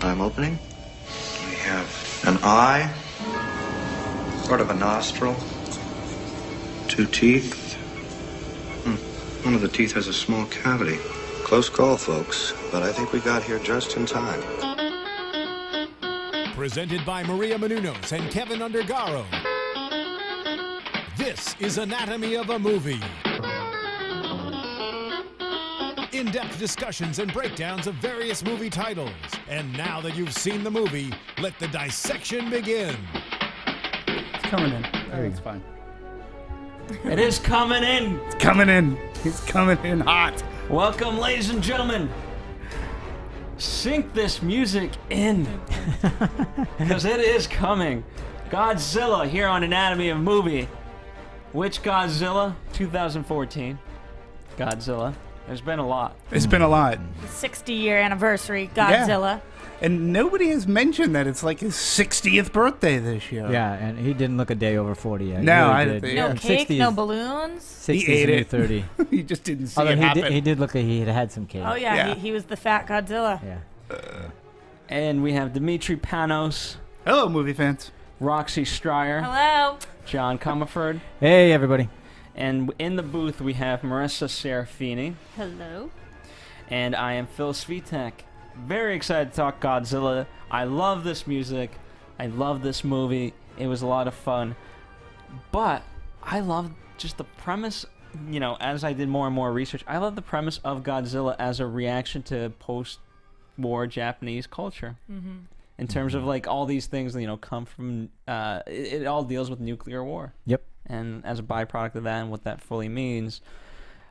I'm opening. We have an eye, sort of a nostril, 2 teeth. One of the teeth has a small cavity. Close call, folks, but I think we got here just in time. Presented by Maria Menounos and Kevin Undergaro. This is Anatomy of a Movie. In-depth discussions and breakdowns of various movie titles. And now that you've seen the movie, let the dissection begin. It's coming in. It's fine. It is coming in. It's coming in. It's coming in hot. Welcome, ladies and gentlemen. Sync this music in, because it is coming. Godzilla here on Anatomy of a Movie. Which Godzilla? 2014. Godzilla. There's been a lot. It's been a lot. 60-year anniversary Godzilla. Yeah. And nobody has mentioned that it's like his 60th birthday this year. Yeah, and he didn't look a day over 40 yet. No, He really did. No cake, no balloons. 60s He ate and it. 30. He just didn't see Although it happen. he did look like he had some cake. Oh, yeah, Yeah. He was the fat Godzilla. Yeah. And we have Dimitri Panos, Hello, movie fans. Roxy Stryer, Hello. John Comerford, Hey, everybody. and in the booth we have Marissa Serafini, Hello. and I am Phil Svitek. Very excited to talk Godzilla. I love this music. I love this movie. It was a lot of fun. But I love just the premise, you know, as I did more and more research, I love the premise of Godzilla as a reaction to post-war Japanese culture. Mm-hmm. In terms of, like, all these things, you know, come from, it all deals with nuclear war. Yep. And as a byproduct of that and what that fully means.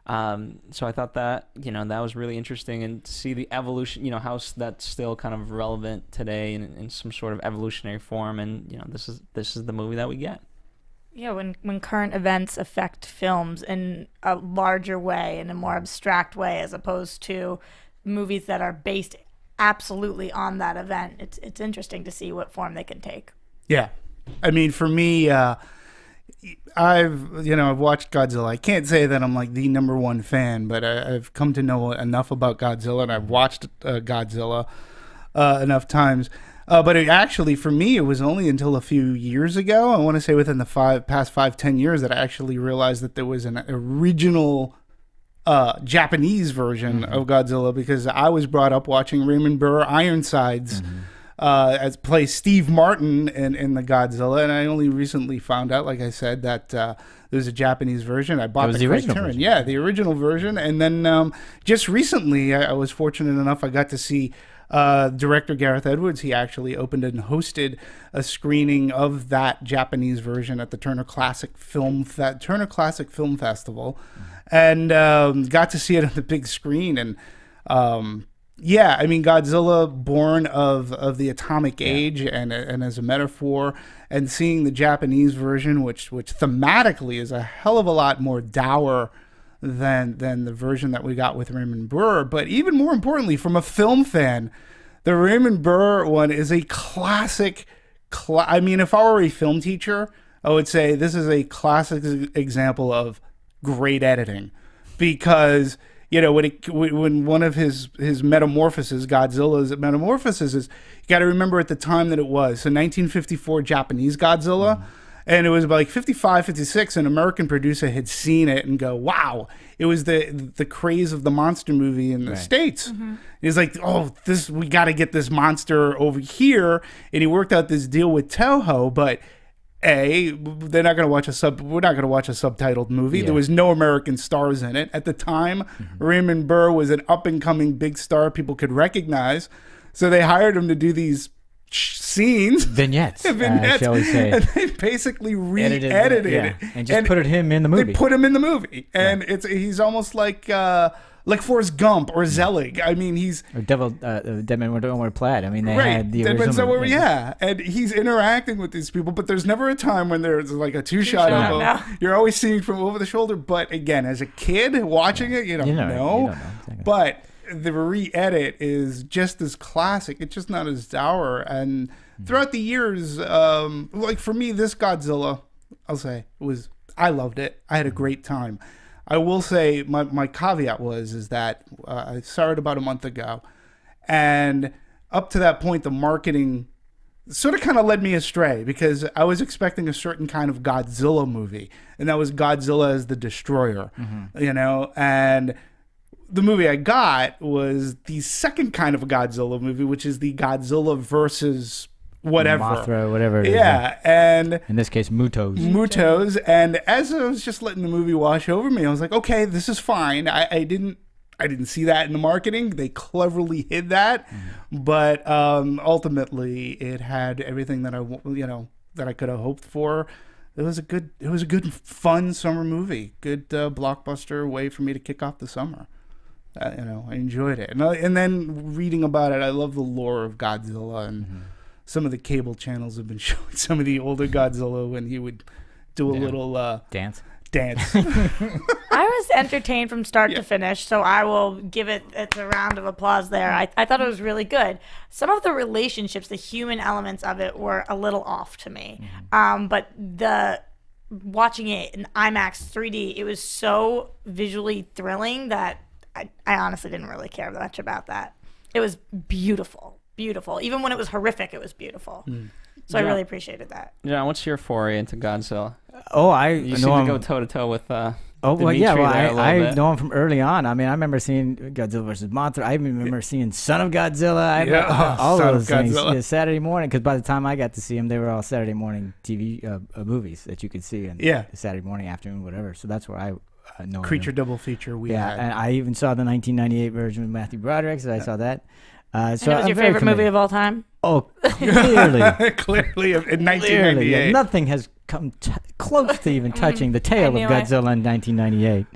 So I thought that, you know, that was really interesting, and to see the evolution, you know, how that's still kind of relevant today in some sort of evolutionary form. And, you know, this is the movie that we get. Yeah, when current events affect films in a larger way, in a more abstract way, as opposed to movies that are based absolutely on that event, it's interesting to see what form they can take. Yeah. I mean, for me, I've watched Godzilla. I can't say that I'm like the number one fan, but I've come to know enough about Godzilla, and I've watched Godzilla enough times. But it actually, for me, it was only until a few years ago, I want to say within the past 5-10 years, that I actually realized that there was an original Japanese version of Godzilla, because I was brought up watching Raymond Burr Ironsides as plays Steve Martin in the Godzilla, and I only recently found out, like I said, that there's a Japanese version. I bought the original Criterion. version. Yeah, the original version, and then just recently, I was fortunate enough, I got to see director Gareth Edwards. He actually opened and hosted a screening of that Japanese version at the Turner Classic Film Festival, and got to see it on the big screen. And yeah, I mean, Godzilla, born of the atomic age, and as a metaphor, and seeing the Japanese version, which thematically is a hell of a lot more dour than the version that we got with Raymond Burr. But even more importantly, from a film fan, the Raymond Burr one is a classic. I mean, if I were a film teacher, I would say this is a classic example of great editing, because, you know, when one of his metamorphoses, Godzilla's metamorphosis, is, you got to remember at the time that it was. So 1954 Japanese Godzilla. And it was about like 55, 56, an American producer had seen it and go, wow, it was the craze of the monster movie in the States. Mm-hmm. He's like, oh, we got to get this monster over here. And he worked out this deal with Toho, but they're not going to watch we're not going to watch a subtitled movie. Yeah. There was no American stars in it. At the time, Raymond Burr was an up-and-coming big star people could recognize. So they hired him to do these scenes, vignettes, shall we say, and they basically re-edited it and just put him in the movie. They put him in the movie, and he's almost like Forrest Gump or Zelig. I mean, he's Dead Man Don't Wear Plaid. I mean, they had the original. original. And he's interacting with these people, but there's never a time when there's like a two-shot of him. You're always seeing from over the shoulder. But again, as a kid watching it, you don't know. Exactly. But the re-edit is just as classic. It's just not as dour. And throughout the years, like for me, this Godzilla, I'll say, I loved it. I had a great time. I will say my caveat is that I saw it about a month ago, and up to that point, the marketing sort of kind of led me astray because I was expecting a certain kind of Godzilla movie, and that was Godzilla as the destroyer, you know, and the movie I got was the second kind of Godzilla movie, which is the Godzilla versus whatever. Mothra, whatever it is. Yeah, and in this case, Mutos. Mutos, and as I was just letting the movie wash over me, I was like, okay, this is fine. I didn't see that in the marketing. They cleverly hid that, but ultimately, it had everything that I could have hoped for. It was a good, fun summer movie. Good blockbuster way for me to kick off the summer. I enjoyed it, and then reading about it, I love the lore of Godzilla, and some of the cable channels have been showing some of the older Godzilla when he would do a little dance. I was entertained from start to finish, so I will give it a round of applause there. I thought it was really good. Some of the relationships, the human elements of it were a little off to me. But watching it in IMAX 3D, it was so visually thrilling that I honestly didn't really care much about that. It was beautiful. Even when it was horrific, it was beautiful. So I really appreciated that. Yeah, what's your foray into Godzilla? Oh, you seem to go toe to toe with. I know him from early on. I mean, I remember seeing Godzilla versus Mothra. I even remember seeing Son of Godzilla. All those things. Yeah, Saturday morning, because by the time I got to see them, they were all Saturday morning TV movies that you could see in Saturday morning, afternoon, whatever. So that's where I know Creature double feature. And I even saw the 1998 version with Matthew Broderick, so I saw that. So and it was your favorite movie of all time? Oh, clearly. Clearly, in 1998. Yeah, nothing has come close to even touching the tale of Godzilla in 1998.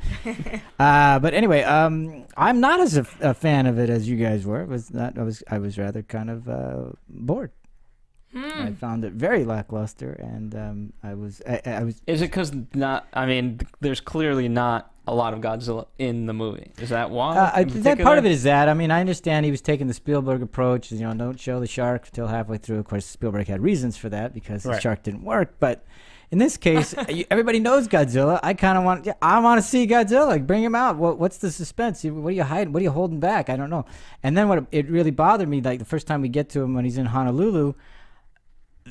But anyway, I'm not as a fan of it as you guys were. I was rather kind of bored. I found it very lackluster, and I was. Is it because there's clearly not a lot of Godzilla in the movie? Is that why? That part of it is that. I mean, I understand he was taking the Spielberg approach. Don't show the shark until halfway through. Of course, Spielberg had reasons for that because the shark didn't work. But in this case, everybody knows Godzilla. I want to see Godzilla. Bring him out. What's the suspense? What are you hiding? What are you holding back? I don't know. And then it really bothered me, like the first time we get to him when he's in Honolulu,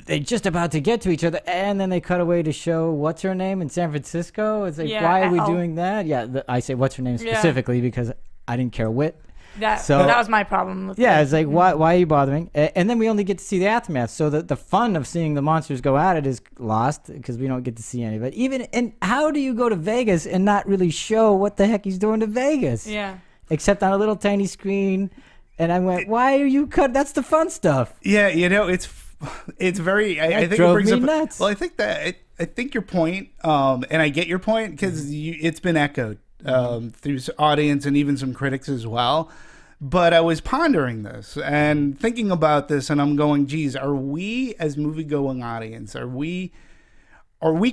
they're just about to get to each other, and then they cut away to show what's her name in San Francisco. It's like, why are we doing that? Yeah, I say what's her name specifically because I didn't care a whit. That was my problem with it's like, why are you bothering? And then we only get to see the aftermath, so the fun of seeing the monsters go at it is lost because we don't get to see any of it. And how do you go to Vegas and not really show what the heck he's doing to Vegas? Yeah. Except on a little tiny screen. And I went, why are you cut? That's the fun stuff. Yeah, it's very. I think drove it brings me up. Nuts. Well, I think your point, and I get your point because it's been echoed through audience and even some critics as well. But I was pondering this and thinking about this, and I'm going, geez, are we as movie-going audience, are we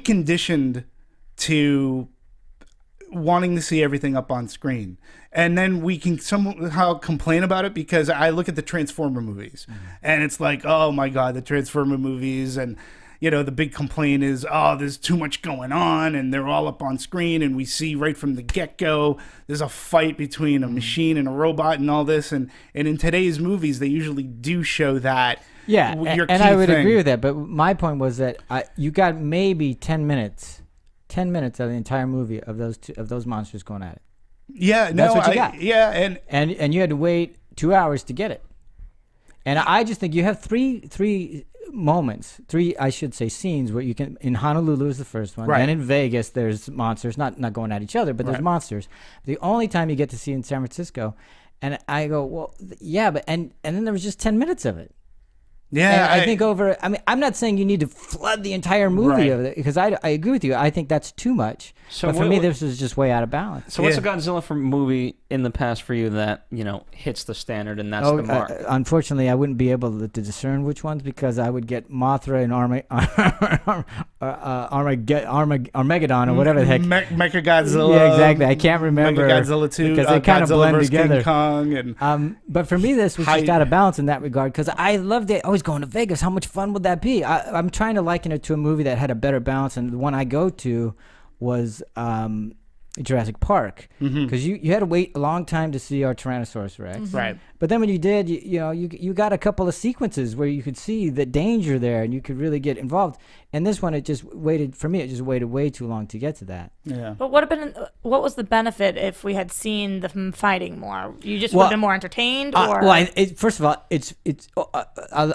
conditioned to wanting to see everything up on screen? And then we can somehow complain about it because I look at the Transformer movies and it's like, oh my God, the Transformer movies. And, the big complaint is, there's too much going on and they're all up on screen. And we see right from the get-go, there's a fight between a machine and a robot and all this. And in today's movies, they usually do show that. Yeah, and I would agree with that. But my point was that you got maybe 10 minutes of the entire movie of those monsters going at it. Yeah, that's what you got. Yeah, and you had to wait 2 hours to get it. And I just think you have three moments, I should say scenes where you can. In Honolulu is the first one, and in Vegas there's monsters, not going at each other, but there's monsters. The only time you get to see in San Francisco, and I go, well, yeah, but and then there was just 10 minutes of it. Yeah, and I think I'm not saying you need to flood the entire movie of it because I agree with you. I think that's too much. So but for me, this was just way out of balance. So what's a Godzilla movie in the past for you that hits the standard and that's the mark? Unfortunately, I wouldn't be able to discern which ones because I would get Mothra and Armageddon or whatever the heck. Mechagodzilla. Yeah, exactly. I can't remember. Mechagodzilla 2 because they kind of blend together. King Kong and but for me, this was just out of balance in that regard because I loved it. I was going to Vegas. How much fun would that be? I'm trying to liken it to a movie that had a better balance, and the one I go to was Jurassic Park, because you had to wait a long time to see our Tyrannosaurus Rex. Right. But then when you did, you got a couple of sequences where you could see the danger there, and you could really get involved. And this one, it just waited way too long to get to that. Yeah. But what was the benefit if we had seen them fighting more? You just would have been more entertained, or first of all, it's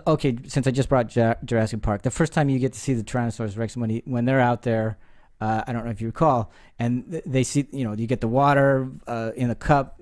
okay. Since I just brought Jurassic Park, the first time you get to see the Tyrannosaurus Rex when they're out there, I don't know if you recall, and they see you get the water in the cup,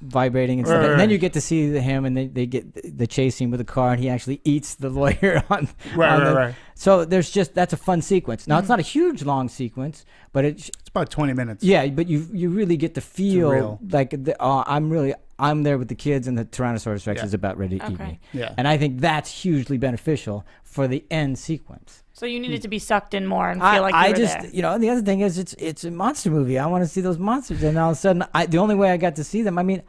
vibrating and stuff, and then you get to see him, and they get the chase scene with the car, and he actually eats the lawyer on. Right. So that's a fun sequence. Now it's not a huge long sequence, but it's about 20 minutes. Yeah, but you really get to feel like I'm there with the kids, and the Tyrannosaurus Rex is about ready to eat me. Yeah. And I think that's hugely beneficial for the end sequence. So you needed to be sucked in more and feel like you were there. And the other thing is it's a monster movie. I want to see those monsters, and all of a sudden, the only way I got to see them. I mean,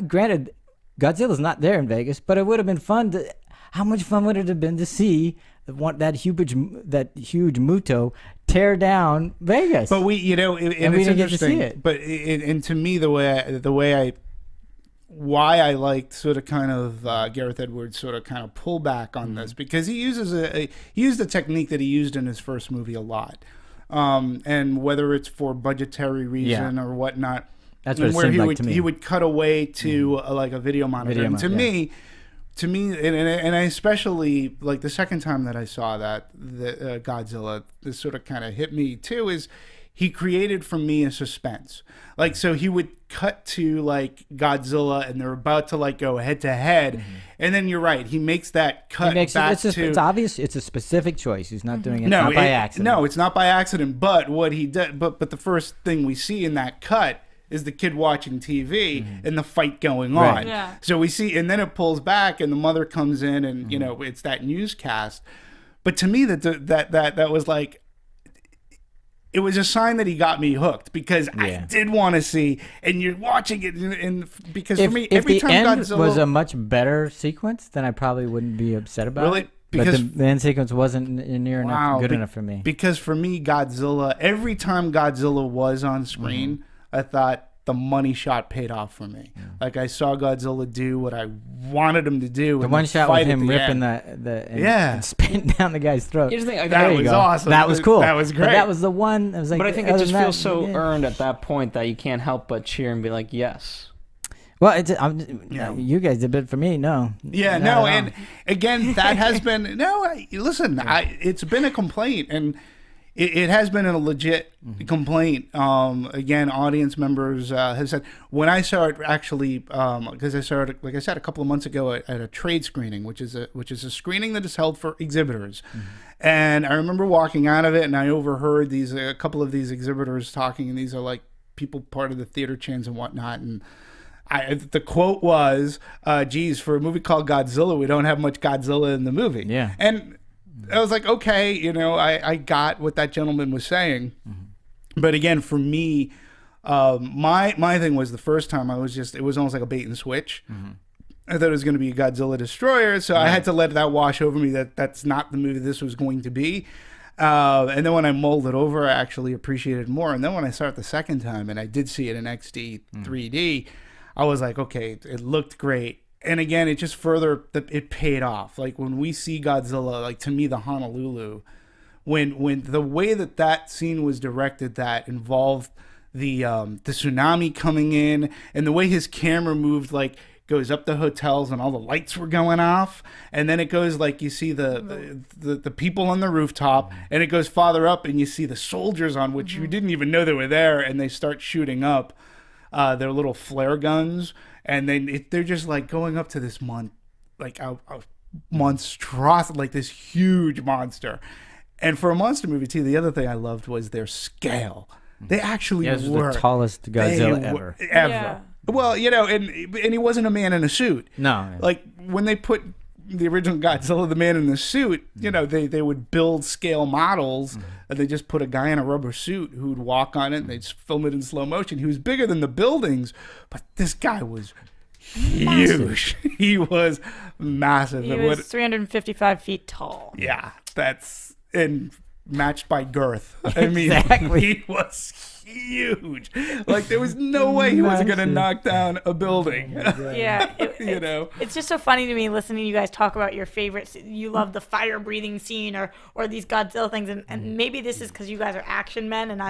granted, Godzilla's not there in Vegas, but it would have been fun to. How much fun would it have been to see that huge Muto tear down Vegas? But we didn't get to see it. But and to me, why I liked sort of kind of Gareth Edwards sort of kind of pull back on this, because he used a technique that he used in his first movie a lot, and whether it's for budgetary reason or whatnot, that's what it seemed like to me. He would cut away to like a video monitor, and to me, and I especially like the second time that I saw the Godzilla, this sort of kind of hit me too, is he created for me a suspense. Like, so he would cut to like Godzilla and they're about to like go head to head. And then you're right. He makes that cut back to... It's obvious. It's a specific choice. He's not doing it not by accident. No, it's not by accident. But what he did, but the first thing we see in that cut is the kid watching TV and the fight going on. Right. Yeah. So we see, and then it pulls back and the mother comes in and, it's that newscast. But to me, that was like, it was a sign that he got me hooked, because I did want to see, and you're watching it, and because for me, every time Godzilla was a much better sequence, then I probably wouldn't be upset about it. Because but the end sequence wasn't near enough good enough for me. Because for me, Godzilla, every time Godzilla was on screen, I thought the money shot paid off for me. Like, I saw Godzilla do what I wanted him to do. The one shot with him ripping and spitting down the guy's throat. Here's the thing, that was awesome. That was cool. That was great. But that was the one. It was like, but I think it just feels so earned at that point that you can't help but cheer and be like, yes. Well, you guys did it for me. No. Yeah, no. And again, that has been listen. It's been a complaint, and it has been a legit complaint. Again, audience members have said, when I saw it, actually, because I saw it, like I said, a couple of months ago at a trade screening, which is a screening that is held for exhibitors. And I remember walking out of it, and I overheard a couple of these exhibitors talking, and these are like people part of the theater chains and whatnot, and the quote was, geez, for a movie called Godzilla, we don't have much Godzilla in the movie. Yeah. And I was like, okay, I got what that gentleman was saying. But again, for me, my thing was, the first time it was almost like a bait and switch. I thought it was going to be a Godzilla destroyer, so I had to let that wash over me, that's not the movie this was going to be. And then when I mulled it over, I actually appreciated it more. And then when I saw it the second time, and I did see it in XD 3D, I was like, okay, it looked great. And again, it just further, it paid off. Like, when we see Godzilla, like, to me, the Honolulu, when the way that scene was directed, that involved the tsunami coming in, and the way his camera moved, like, goes up the hotels and all the lights were going off, and then it goes, like, you see the people on the rooftop, and it goes farther up and you see the soldiers on, which you didn't even know they were there, and they start shooting up their little flare guns, and then they're just like going up to this monstrosity, like this huge monster. And for a monster movie too, the other thing I loved was their scale. They actually were the tallest Godzilla ever. Yeah. Well, and he wasn't a man in a suit. No. Like, when they put the original Godzilla, the man in the suit, they would build scale models, and they just put a guy in a rubber suit who would walk on it, and they'd film it in slow motion. He was bigger than the buildings, but this guy was huge. He was massive. He was 355 feet tall. Yeah, and matched by girth. I mean, Exactly. he was huge. Like there was no way he wasn't going to knock down a building. Yeah, You know? it's just so funny to me listening to you guys talk about your favorite. You love the fire breathing scene or these Godzilla things, and maybe this is because you guys are action men, and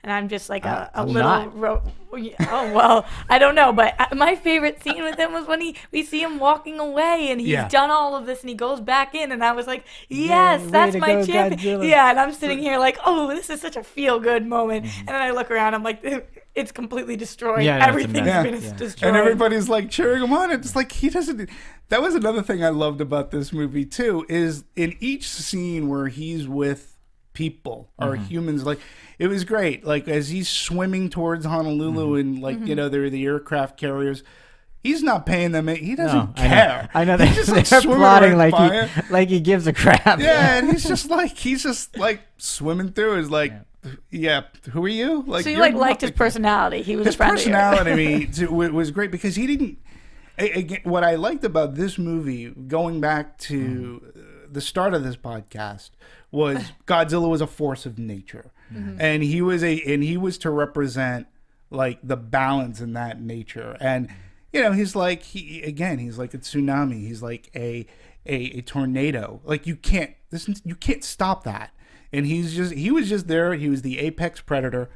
I'm just like a little. Oh well, I don't know, but my favorite scene with him was when we see him walking away, and he's done all of this, and he goes back in, and I was like, yes, way that's to my go, champion. Godzilla. Yeah, and I'm sitting here like, oh, this is such a feel good moment, and then I look around, I'm like, it's completely destroyed. Yeah, no, it's a Everything's mess. been destroyed. And everybody's like cheering him on. It's like he doesn't. That was another thing I loved about this movie too. Is in each scene where he's with people or humans, like it was great. Like as he's swimming towards Honolulu and like they're the aircraft carriers. He's not paying them. He doesn't care. I know He's they're just like swimming plotting right by like he gives a crap. Yeah, and he's just like swimming through. Is like. Yeah, who are you? Like, so you you're liked his nothing. personality. He was His a friend personality was great because he didn't. Again, what I liked about this movie, going back to the start of this podcast, was Godzilla was a force of nature, and he was to represent like the balance in that nature. And he's like he's like a tsunami. He's like a tornado. Like you can't stop that. And he was just there. He was the apex predator.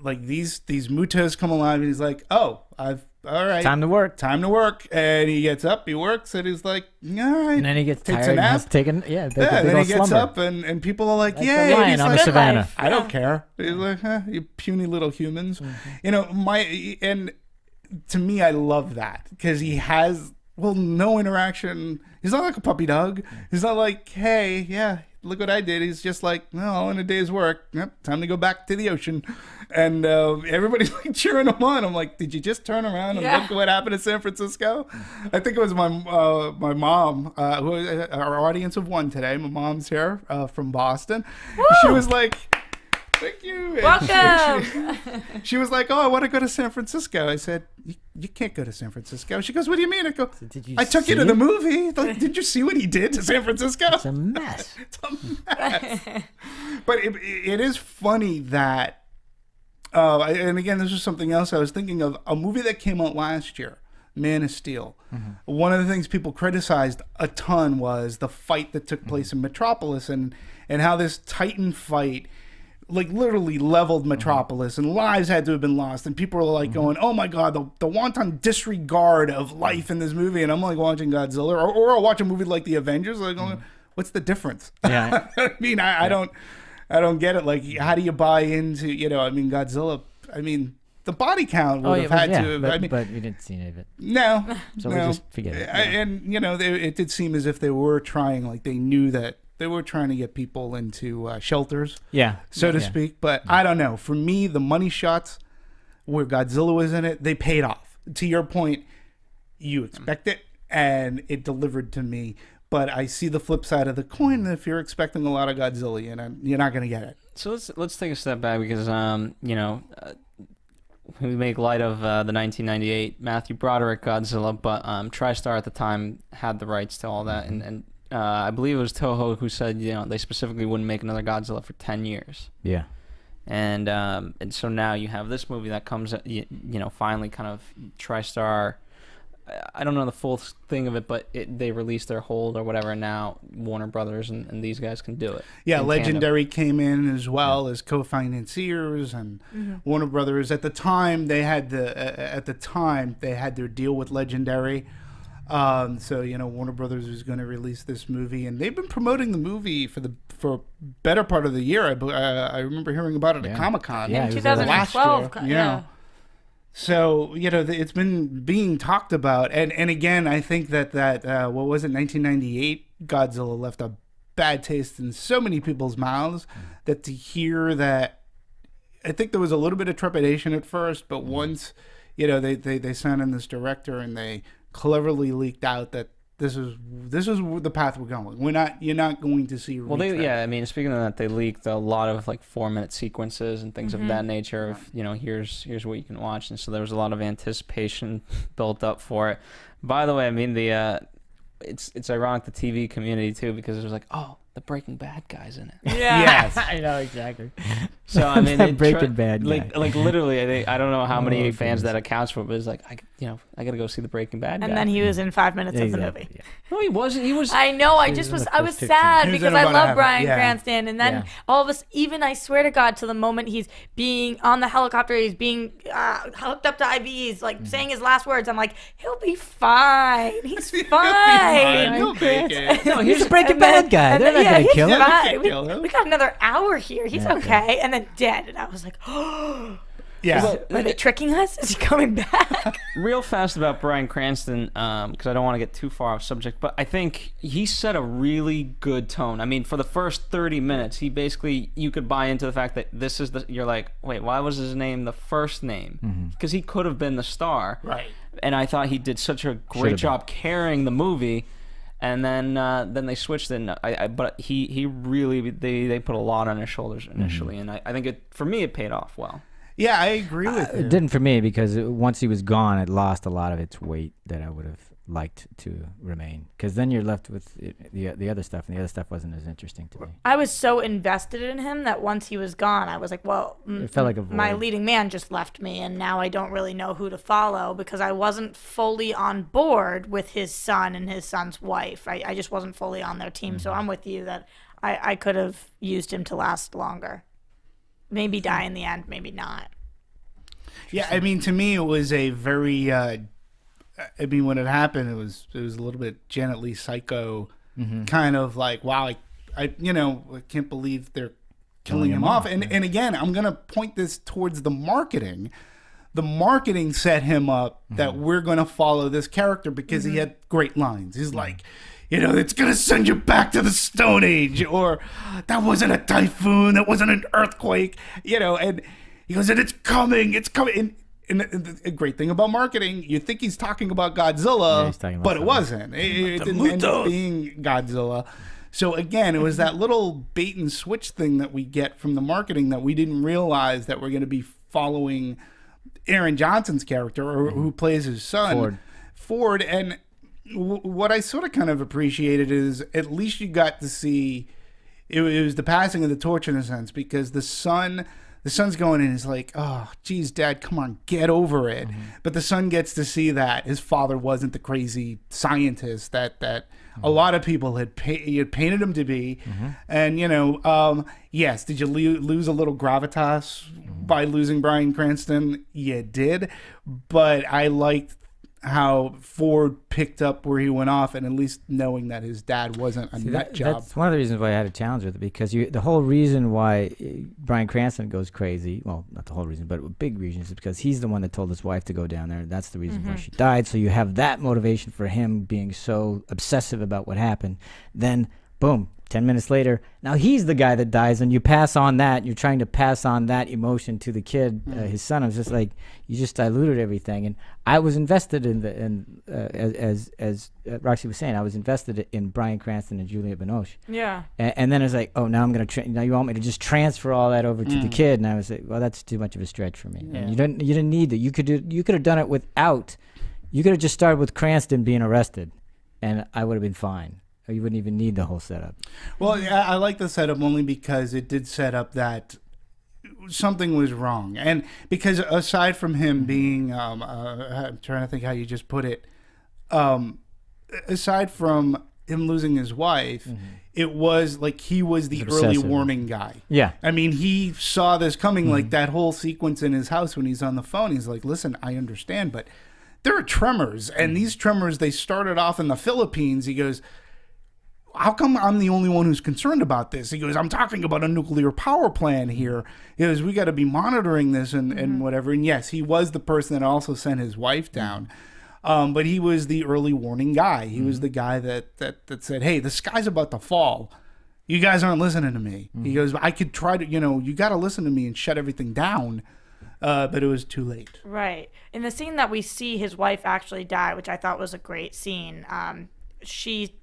Like these Mutos come alive, and he's like, "Oh, all right, Time to work. And he gets up, he works, and he's like, "All right." And then he gets takes tired a and nap. has to take a And then he gets up, and people are like, Like "Yeah." the lion And he's on the like, savannah. I don't care. He's like, you puny little humans. And to me, I love that because he has no interaction. He's not like a puppy dog. He's not like, hey, yeah, look what I did. He's just like, no, in a day's work. Yep, time to go back to the ocean. And everybody's like cheering him on. I'm like, did you just turn around and look at what happened in San Francisco? I think it was my mom, who our audience of one today. My mom's here from Boston. She was like, thank you. Welcome. She was like, oh, I want to go to San Francisco. I said, you can't go to San Francisco. She goes, what do you mean? I go, I took you to the movie. Like, did you see what he did to San Francisco? It's a mess. It's a mess. But it is funny that, and again, this was something else I was thinking of, a movie that came out last year, Man of Steel. One of the things people criticized a ton was the fight that took place in Metropolis and how this Titan fight like literally leveled Metropolis and lives had to have been lost, and people were like going, oh my god, the wanton disregard of life in this movie. And I'm like watching Godzilla or I'll watch a movie like The Avengers, like going, what's the difference? Yeah. I mean, I don't get it. Like, how do you buy into, Godzilla, the body count would have had to have, but we didn't see any of it. no, So no. we just forget it. And it did seem as if they were trying, like they knew that they were trying to get people into shelters, so to speak. But I don't know. For me, the money shots where Godzilla was in it, they paid off. To your point, you expect it, and it delivered to me. But I see the flip side of the coin. If you're expecting a lot of Godzilla, you're not going to get it. So let's take a step back because we make light of the 1998 Matthew Broderick Godzilla, but TriStar at the time had the rights to all that, and I believe it was Toho who said they specifically wouldn't make another Godzilla for 10 years. Yeah. And so now you have this movie that comes, finally kind of TriStar. I don't know the full thing of it, but they released their hold or whatever, and now Warner Brothers and these guys can do it. Yeah, Legendary came in as well as co-financiers, and Warner Brothers at the time they had their deal with Legendary. So Warner Brothers was going to release this movie, and they've been promoting the movie for better part of the year. I remember hearing about it at Comic-Con in 2012. last year. So it's been being talked about, and again, I think that what was it, 1998 Godzilla left a bad taste in so many people's mouths that to hear that, I think there was a little bit of trepidation at first, but once they sent in this director and they cleverly leaked out that this is the path we're going. You're not going to see. Well, speaking of that, they leaked a lot of like 4-minute sequences and things of that nature. Of here's what you can watch, and so there was a lot of anticipation built up for it. By the way, it's ironic the TV community too, because it was like, oh, the Breaking Bad guy's in it. Yeah. Yes. I know exactly. So I mean, That Breaking Bad guy. like literally, I don't know how many fans goodness. that accounts for, but it's like I gotta go see the Breaking Bad guy. And then he was in 5 minutes of the Exactly, movie. yeah. No, he wasn't. He was. I know. I was just in was. the I was first 15. sad He was because in I about love half- Bryan yeah. Cranston, and then Yeah. all of us. Even I swear to God, to the moment he's being on the helicopter, he's being hooked up to IVs, like saying his last words. I'm like, he'll be fine. He's fine. He'll make it. No, He's here's a Breaking And then- Bad guy. and They're then- not gonna he's kill him. fine. Can't kill him. We got another hour here. He's Yeah. okay. And then dead. And I was like, oh, Yeah. are they tricking us? Is he coming back? real fast about Bryan Cranston, because I don't want to get too far off subject, but I think he set a really good tone. I mean, for the first 30 minutes, he basically, you could buy into the fact that this is you're like, wait, why was his name the first name? Because he could have been the star. Right. And I thought he did such a great Should've job carrying the movie. And then they switched it. And but he really, they put a lot on his shoulders initially. And I think for me, it paid off well. Yeah, I agree with you. It didn't for me because once he was gone, it lost a lot of its weight that I would have liked to remain. Because then you're left with the other stuff, and the other stuff wasn't as interesting to me. I was so invested in him that once he was gone, I was like, well, It felt like a void. my leading man just left me, and now I don't really know who to follow because I wasn't fully on board with his son and his son's wife. I just wasn't fully on their team. So I'm with you that I could have used him to last longer. Maybe die in the end, maybe not. Yeah, I mean, to me, it was a very. I mean, when it happened, it was a little bit Janet Leigh Psycho, kind of like, wow, I can't believe they're killing him off. And again, I'm gonna point this towards the marketing. The marketing set him up that we're gonna follow this character because he had great lines. He's like, it's gonna send you back to the Stone Age, or that wasn't a typhoon, that wasn't an earthquake, and he goes, and it's coming. And the great thing about marketing, you think he's talking about Godzilla, he's talking about but it something. wasn't. It didn't end up being Godzilla. So again, it was that little bait and switch thing that we get from the marketing that we didn't realize that we're going to be following Aaron Johnson's character, or who plays his son, Ford. And what I sort of kind of appreciated is at least you got to see it was the passing of the torch in a sense, because the son's going and he's like, oh, geez, Dad, come on, get over it. But the son gets to see that his father wasn't the crazy scientist that a lot of people had painted him to be. And, yes, did you lose a little gravitas by losing Bryan Cranston? You did. But I liked how Ford picked up where he went off, and at least knowing that his dad wasn't a nut job. That's one of the reasons why I had a challenge with it, because the whole reason why Bryan Cranston goes crazy, well, not the whole reason, but a big reason, is because he's the one that told his wife to go down there. That's the reason why she died. So you have that motivation for him being so obsessive about what happened. Then, boom, 10 minutes later, now he's the guy that dies, and you pass on that. You're trying to pass on that emotion to the kid, his son. I was just like, you just diluted everything. And I was invested as Roxy was saying, I was invested in Bryan Cranston and Juliette Binoche. Yeah. And then it's like, oh, now I'm going to, now you want me to just transfer all that over to the kid. And I was like, well, that's too much of a stretch for me. And you didn't need that. You could have done it without, you could have just started with Cranston being arrested, and I would have been fine. You wouldn't even need the whole setup. Well, I like the setup only because it did set up that something was wrong. And because aside from him being, I'm trying to think how you just put it, aside from him losing his wife, it was like he was the early warning guy. Yeah. I mean, he saw this coming, like that whole sequence in his house when he's on the phone. He's like, listen, I understand, but there are tremors. And these tremors, they started off in the Philippines. He goes, how come I'm the only one who's concerned about this? He goes, I'm talking about a nuclear power plant here. He goes, we got to be monitoring this and whatever. And yes, he was the person that also sent his wife down. But he was the early warning guy. He was the guy that said, hey, the sky's about to fall. You guys aren't listening to me. He goes, I could try to, you got to listen to me and shut everything down. But it was too late. Right. In the scene that we see his wife actually die, which I thought was a great scene,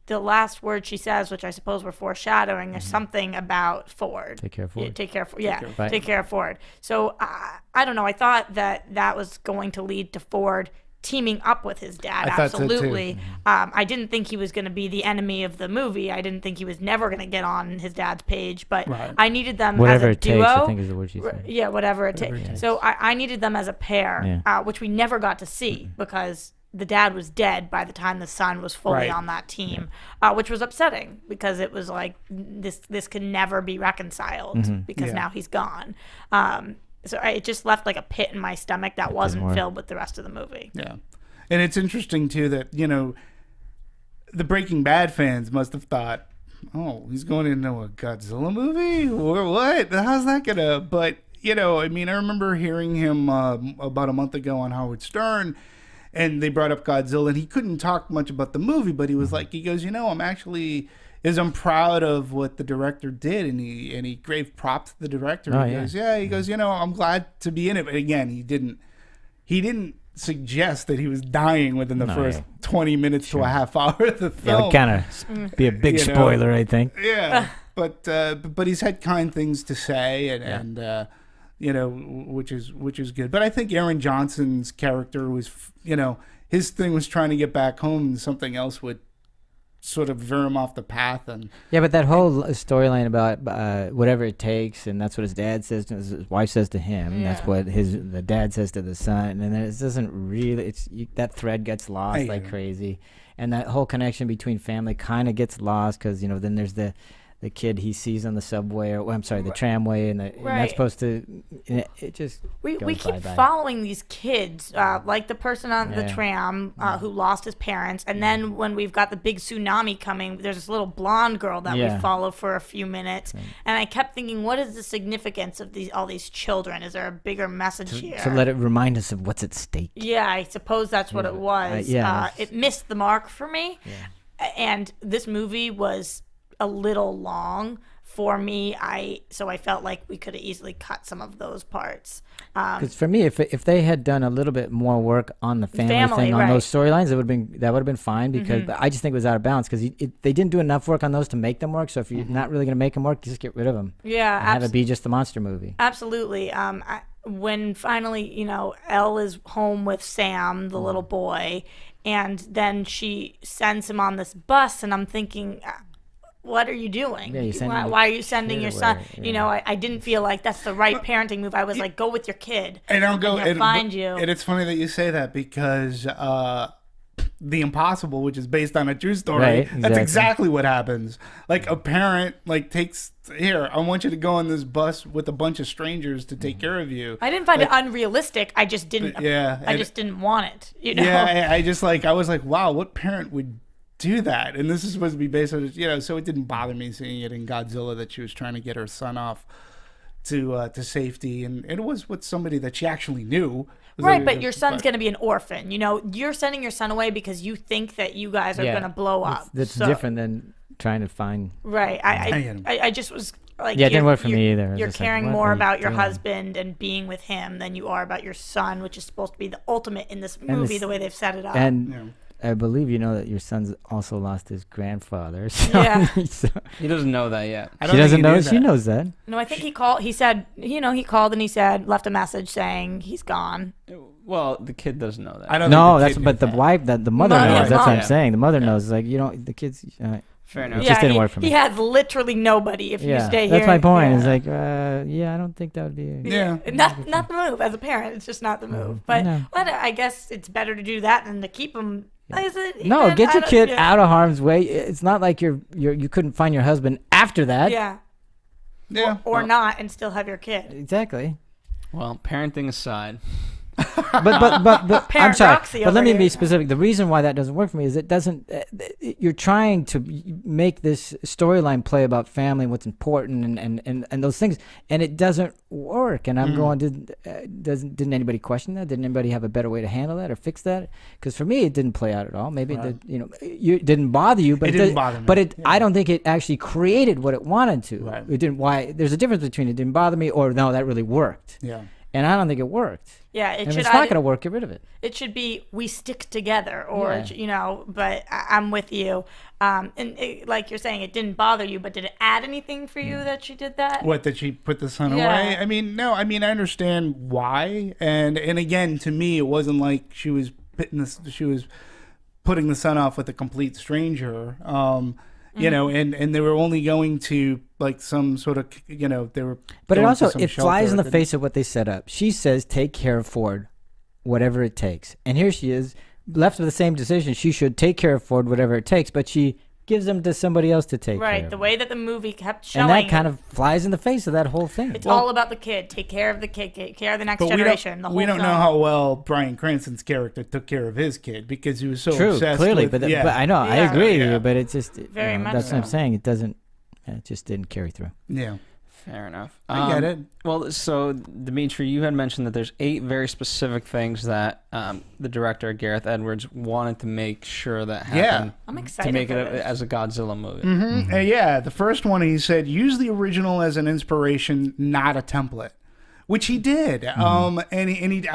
the last word she says, which I suppose we're foreshadowing, is something about Ford. Take care of Ford. Take care of Ford. So I don't know. I thought that was going to lead to Ford teaming up with his dad. I thought so, too. Absolutely. I didn't think he was going to be the enemy of the movie. I didn't think he was never going to get on his dad's page, but I needed them Whatever as a it duo. takes, I think is the word she said. Yeah, whatever it takes. So I needed them as a pair, which we never got to see because the dad was dead by the time the son was fully on that team, which was upsetting because it was like this can never be reconciled because now he's gone. So it just left like a pit in my stomach that wasn't filled with the rest of the movie. Yeah. And it's interesting, too, that, the Breaking Bad fans must have thought, oh, he's going into a Godzilla movie? Or what? How's that going to... But, I remember hearing him about a month ago on Howard Stern, and they brought up Godzilla, and he couldn't talk much about the movie, but he was like, I'm actually... I'm proud of what the director did, and he gave props to the director. He goes, I'm glad to be in it. But again, he didn't suggest that he was dying within the first 20 minutes to a half hour of the film. Yeah, it would kind of be a big spoiler, I think. Yeah, but he's had kind things to say, and which is good. But I think Aaron Johnson's character was, his thing was trying to get back home, and something else would sort of veer him off the path. And but that whole storyline about whatever it takes, and that's what his dad says, his wife says to him, and that's what the dad says to the son, and it doesn't really. That thread gets lost like crazy, and that whole connection between family kind of gets lost because then there's the kid he sees on the subway, or the tramway, and that's supposed to. It just we keep following these kids, like the person on the tram who lost his parents, and then when we've got the big tsunami coming, there's this little blonde girl that we follow for a few minutes, and I kept thinking, what is the significance of all these children? Is there a bigger message here? To let it remind us of what's at stake. Yeah, I suppose that's what it was. It missed the mark for me, and this movie was a little long for me. So I felt like we could have easily cut some of those parts. Because for me, if they had done a little bit more work on the family thing, on those storylines, that would have been fine. Because but I just think it was out of balance because they didn't do enough work on those to make them work. So if you're not really going to make them work, just get rid of them. Yeah, and have it be just the monster movie. Absolutely. When finally, Elle is home with Sam, the little boy, and then she sends him on this bus, and I'm thinking, what are you doing? Why are you sending your son? I didn't feel like that's the right parenting move. I was like, go with your kid. And I'll go and find you. And it's funny that you say that because The Impossible, which is based on a true story, that's exactly what happens. Like a parent takes, here, I want you to go on this bus with a bunch of strangers to take care of you. I didn't find it unrealistic. I just didn't. I just didn't want it. Yeah, I was like, wow, what parent would do that? And this is supposed to be based on so it didn't bother me seeing it in Godzilla that she was trying to get her son off to safety, and it was with somebody that she actually knew. Right, but your son's going to be an orphan. You're sending your son away because you think that you guys are going to blow up. That's different than trying to find. Right. I just was like, it didn't work for me either. You're caring more about your husband and being with him than you are about your son, which is supposed to be the ultimate in this movie, the way they've set it up. And I believe that your son's also lost his grandfather. So, so he doesn't know that yet. She doesn't know. She knows that. No, I think he called. He said, he called and he said, left a message saying he's gone. Well, the kid doesn't know that. I don't know. But the wife, the mother knows. That's what I'm saying. The mother knows. Like the kids. Fair enough. It just didn't work for me. He has literally nobody if you stay here. That's my point. It's like, I don't think that would be. Not the move. As a parent, it's just not the move. But I guess it's better to do that than to keep him. No, get your kid out of harm's way. It's not like you couldn't find your husband after that. Yeah. Or not, and still have your kid. Exactly. Well, parenting aside. but I'm sorry. But let me be here. specific. The reason why that doesn't work for me is it doesn't. You're trying to make this storyline play about family and what's important and those things, and it doesn't work. And I'm going, didn't anybody question that? Didn't anybody have a better way to handle that or fix that? Because for me, it didn't play out at all. Maybe it didn't bother you, but it didn't bother me. But I don't think it actually created what it wanted to. Right. It didn't. Why? There's a difference between it didn't bother me or no, that really worked. Yeah. And I don't think it worked. Yeah, if it's not going to work, get rid of it. It should be we stick together, or But I'm with you. Like you're saying, it didn't bother you, but did it add anything for you that she did that? What, that she put the son away? I mean, no. I mean, I understand why, and again, to me, it wasn't like she was putting the son off with a complete stranger. You know, and they were only going to like some sort of, you know, they were. But it going also to some it flies in the shelter. face of what they set up. She says, "Take care of Ford, whatever it takes," and here she is, left with the same decision. She should take care of Ford, whatever it takes, but she gives them to somebody else to take care Right, of. the way that the movie kept showing. And that kind of flies in the face of that whole thing. It's all about the kid. Take care of the kid. Take care of the next But generation. The whole we don't know film. how well Bryan Cranston's character took care of his kid because he was so True, obsessed clearly, with, but I know, I Yeah. agree with Yeah. you, but it's just Very much that's what I'm so. saying. It doesn't, it just didn't carry through. Yeah, Fair enough. I get it. Well, so Dimitri, you had mentioned that there's 8 very specific things that the director Gareth Edwards wanted to make sure that happened. I'm excited to make for it this. as a Godzilla movie. Yeah, the first one he said use the original as an inspiration, not a template, which he did. And he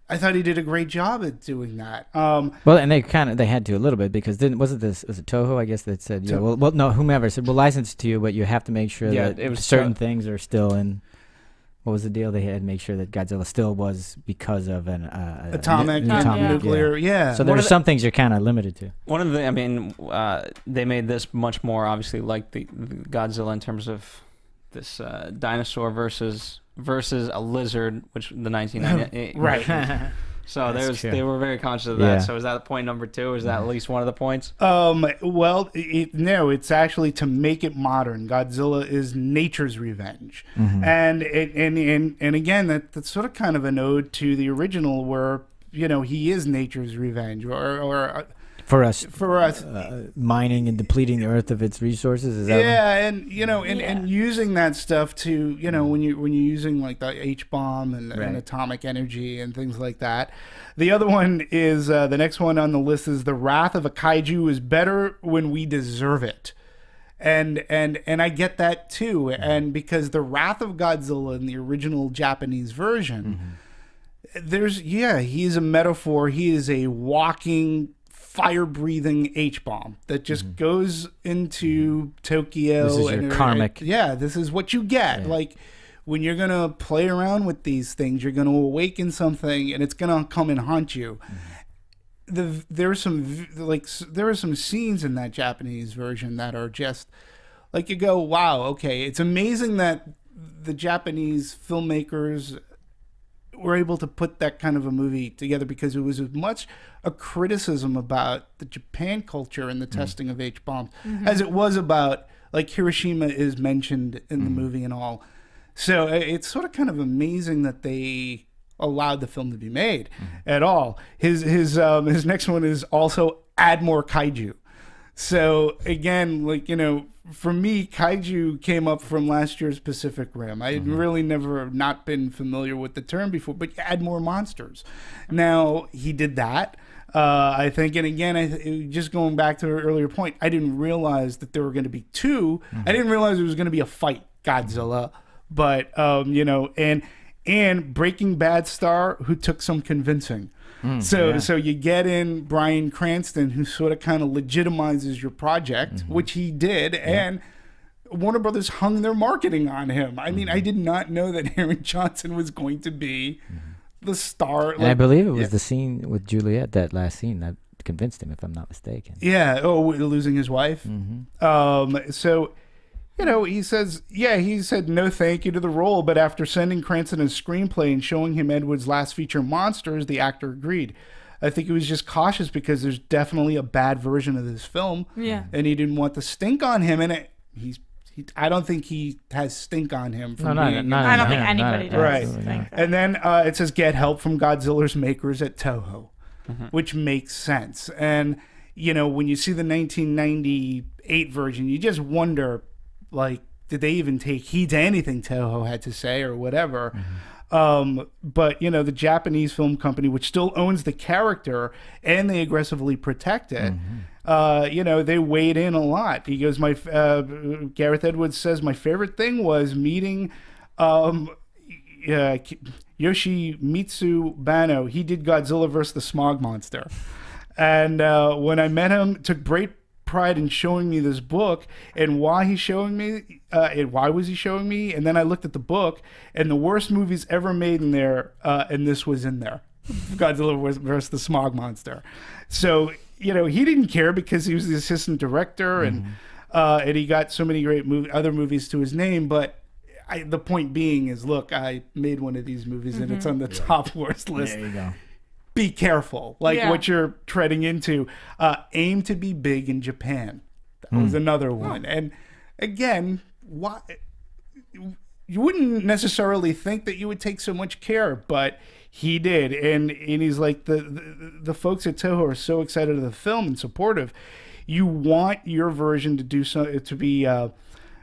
I thought he did a great job at doing that. Well, and they had to a little bit because was it Toho, I guess, that said, yeah, well, no, whomever said, we'll license it to you, but you have to make sure that it was certain things are still in. What was the deal? They had to make sure that Godzilla still was because of an Atomic, nuclear, yeah. So there are some things you're kind of limited to. One of the, I mean, they made this much more obviously like the Godzilla in terms of this dinosaur versus a lizard, which the 1998 Right. So That's they true. were very conscious of that. Yeah. So is that point number 2? Is that at least one of the points? Well, no, it's actually to make it modern. Godzilla is nature's revenge, and again, that's sort of kind of an ode to the original, where you know he is nature's revenge, or For us, mining and depleting the earth of its resources, is that and you know, and using that stuff to, you know, when you're using like the H bomb and atomic energy and things like that. The other one is the next one on the list is the wrath of a kaiju is better when we deserve it. And I get that too. And because the wrath of Godzilla in the original Japanese version, he's a metaphor. He is a walking fire-breathing H-bomb that just goes into Tokyo. This is your karmic. This is what you get. Yeah. Like, when you're going to play around with these things, you're going to awaken something, and it's going to come and haunt you. There are some scenes in that Japanese version that are just, like, you go, wow, okay. It's amazing that the Japanese filmmakers were able to put that kind of a movie together, because it was as much a criticism about the Japan culture and the testing of H-bombs as it was about, like, Hiroshima is mentioned in the movie and all. So it's sort of kind of amazing that they allowed the film to be made at all. His next one is also add more kaiju. So again, like, you know, for me, kaiju came up from last year's Pacific Rim. I had really never not been familiar with the term before, but add more monsters. Now, he did that. I think, and again, just going back to an earlier point, I didn't realize that there were going to be 2. I didn't realize it was going to be a fight, Godzilla. But, you know, and Breaking Bad star who took some convincing. So you get in Bryan Cranston, who sort of kind of legitimizes your project, which he did, and Warner Brothers hung their marketing on him. I mean, I did not know that Aaron Johnson was going to be the star. And I believe it was the scene with Juliet, that last scene, that convinced him, if I'm not mistaken. Yeah. Oh, losing his wife. So, you know, he said no thank you to the role, but after sending Cranston a screenplay and showing him Edwards' last feature, Monsters, the actor agreed. I think he was just cautious because there's definitely a bad version of this film. Yeah. And he didn't want the stink on him, and I don't think he has stink on him. I don't think anybody does. Right. And then it says get help from Godzilla's makers at Toho, which makes sense. And, you know, when you see the 1998 version, you just wonder, like, did they even take heed to anything Toho had to say or whatever? But, you know, the Japanese film company, which still owns the character and they aggressively protect it, you know, they weighed in a lot. He goes, Gareth Edwards says, my favorite thing was meeting Yoshimitsu Banno. He did Godzilla vs. the Smog Monster. And when I met him, took great pride in showing me this book. And why was he showing me? And then I looked at the book, and the worst movies ever made in there, and this was in there. Godzilla versus the Smog Monster. So, he didn't care because he was the assistant director and he got so many great other movies to his name. But the point being is, look, I made one of these movies and it's on the top worst list. There you go. Be careful, what you're treading into. Aim to be big in Japan. That was another one. And again, why? You wouldn't necessarily think that you would take so much care, but he did. And he's like, the folks at Toho are so excited of the film and supportive. You want your version to be a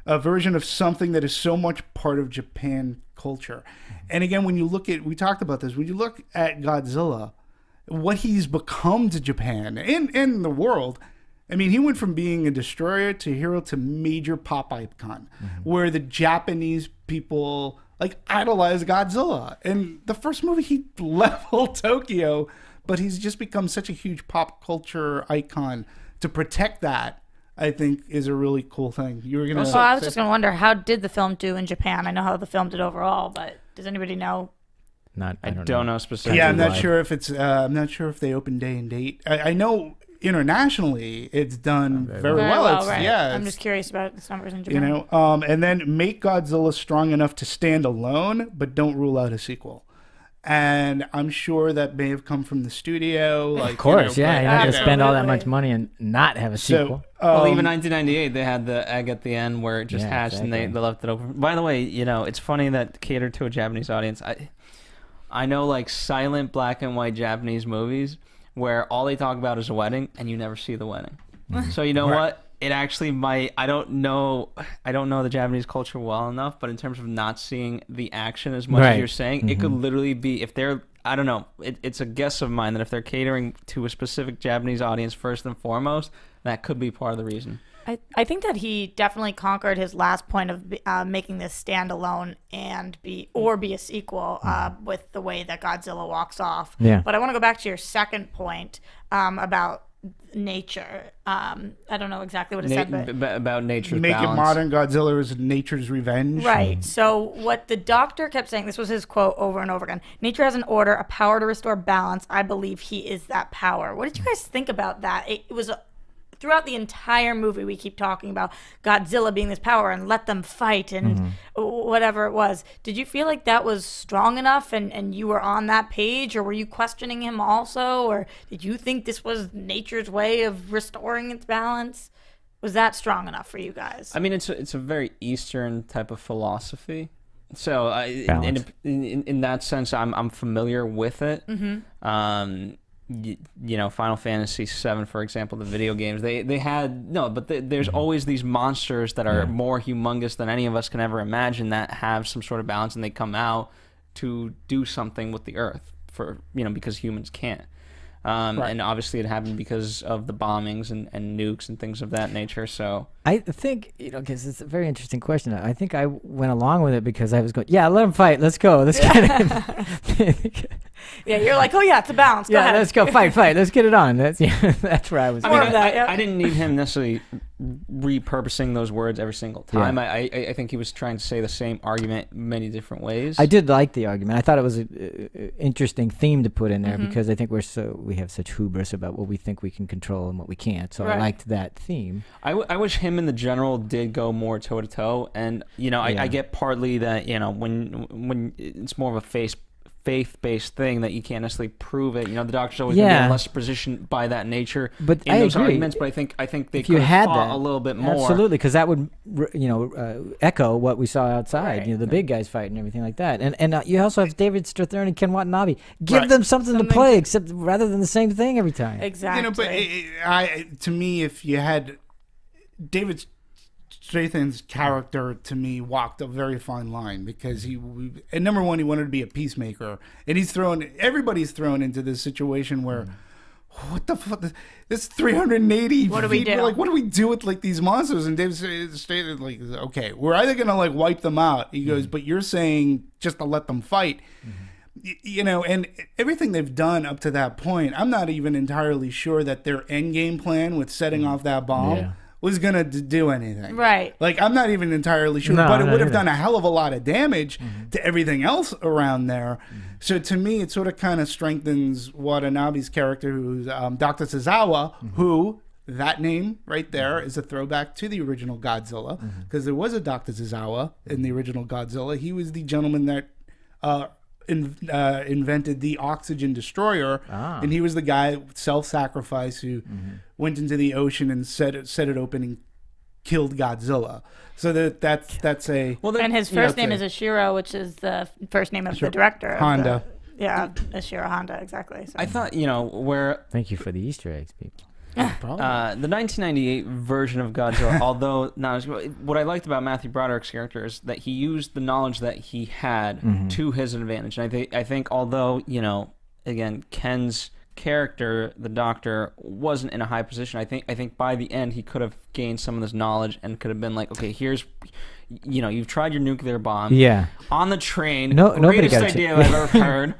version of something that is so much part of Japan culture. And again, when you look at, we talked about this, when you look at Godzilla, what he's become to Japan and the world, I mean, he went from being a destroyer to hero to major pop icon, where the Japanese people idolize Godzilla. And the first movie, he leveled Tokyo, but he's just become such a huge pop culture icon. To protect that, I think, is a really cool thing. You were gonna. I was just gonna wonder, how did the film do in Japan? I know how the film did overall, but does anybody know? I don't know specifically. Yeah, I'm not sure if it's. I'm not sure if they open day and date. I know internationally it's done very well. Right. Yeah, I'm just curious about its numbers in Japan. And then make Godzilla strong enough to stand alone, but don't rule out a sequel. And I'm sure that may have come from the studio. Of course, you're not going to spend all that much money and not have a sequel. Well, even 1998, they had the egg at the end where it just hatched and they left it open. By the way, it's funny that catered to a Japanese audience. I know silent black and white Japanese movies where all they talk about is a wedding and you never see the wedding. So you know what? It actually might. I don't know the Japanese culture well enough, but in terms of not seeing the action as much as you're saying, it could literally be, if they're, I don't know, it's a guess of mine that if they're catering to a specific Japanese audience first and foremost, that could be part of the reason. I think that he definitely conquered his last point of making this standalone and be a sequel with the way that Godzilla walks off. Yeah. But I want to go back to your second point about nature. I don't know exactly what it said, but about nature's make balance. it modern. Godzilla is nature's revenge. Right. So what the doctor kept saying, this was his quote over and over again: nature has an order, a power to restore balance. I believe he is that power. What did you guys think about that? It was throughout the entire movie, we keep talking about Godzilla being this power and let them fight and whatever it was. Did you feel like that was strong enough and you were on that page, or were you questioning him also? Or did you think this was nature's way of restoring its balance? Was that strong enough for you guys? I mean, it's a very Eastern type of philosophy. So in that sense, I'm familiar with it. Final Fantasy VII, for example, the video games, they had there's always these monsters that are more humongous than any of us can ever imagine that have some sort of balance, and they come out to do something with the earth for because humans can't. And obviously it happened because of the bombings and nukes and things of that nature. So I think, because it's a very interesting question. I think I went along with it because I was going, let them fight. Let's go. Let's get it. Yeah, you're like, it's a balance. Go ahead. Let's go fight. Let's get it on. That's where I was. I didn't need him necessarily repurposing those words every single time. I think he was trying to say the same argument many different ways. I did like the argument. I thought it was an interesting theme to put in there because I think we have such hubris about what we think we can control and what we can't. So I liked that theme. I wish him in the general did go more toe to toe, and I get partly that when it's more of a faith-based thing that you can't necessarily prove it. The doctor's always going to be in less position by that nature but in those arguments. But I think they could have fought a little bit more. Absolutely, because that would echo what we saw outside. The big guys fight and everything like that. And you also have David Strathairn and Ken Watanabe. Give them something to play, except rather than the same thing every time. Exactly. But to me, if you had David Strathairn's character, to me, walked a very fine line because and number one, he wanted to be a peacemaker, and everybody's thrown into this situation where what the fuck, this 380 what do feet, we do? what do we do with these monsters? And David Strathairn okay, we're either gonna wipe them out. He goes, but you're saying just to let them fight. And everything they've done up to that point, I'm not even entirely sure that their end game plan with setting off that bomb was gonna do anything. Right. Like, I'm not even entirely sure, No, but it not would have either. done a hell of a lot of damage to everything else around there. So to me, it sort of kind of strengthens Watanabe's character, who's Dr. Tozawa, who, that name right there is a throwback to the original Godzilla, because there was a Dr. Tozawa in the original Godzilla. He was the gentleman that invented the oxygen destroyer, and he was the guy, self-sacrifice, who went into the ocean and set it open and killed Godzilla. So that's a And his first name is Ishiro, which is the first name of the director. of Honda. Ishiro Honda, exactly. So. I thought, where Thank you for the Easter eggs, people. the 1998 version of Godzilla, although not as what I liked about Matthew Broderick's character is that he used the knowledge that he had to his advantage. And I think although, again, Ken's character, the Doctor, wasn't in a high position, I think by the end he could have gained some of this knowledge and could have been like, okay, here's, you've tried your nuclear bomb on the train, Nobody greatest got idea I've ever heard,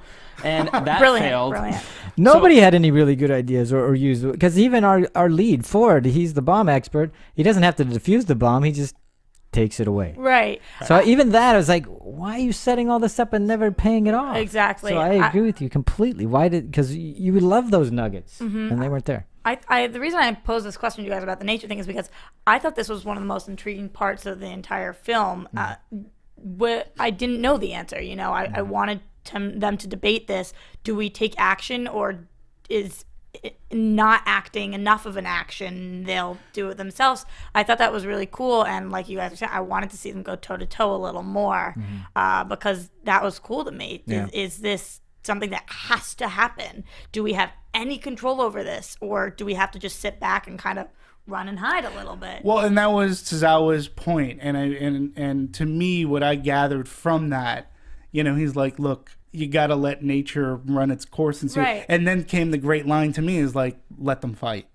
and that failed. Brilliant. Nobody had any really good ideas or used, because even our lead, Ford, he's the bomb expert. He doesn't have to defuse the bomb. He just takes it away. Right. So even that, I was like, why are you setting all this up and never paying it off? Exactly. So I agree with you completely. Because you would love those nuggets, and they weren't there. The reason I posed this question to you guys about the nature thing is because I thought this was one of the most intriguing parts of the entire film. I didn't know the answer. I wanted them to debate this. Do we take action, or is not acting enough of an action? They'll do it themselves. I thought that was really cool, and like you guys were saying, I wanted to see them go toe to toe a little more because that was cool to me. Yeah. Is this something that has to happen? Do we have any control over this, or do we have to just sit back and kind of run and hide a little bit? Well, and that was Tozawa's point, and to me, what I gathered from that, he's like, look, you got to let nature run its course and see. Right. And then came the great line to me is like, let them fight.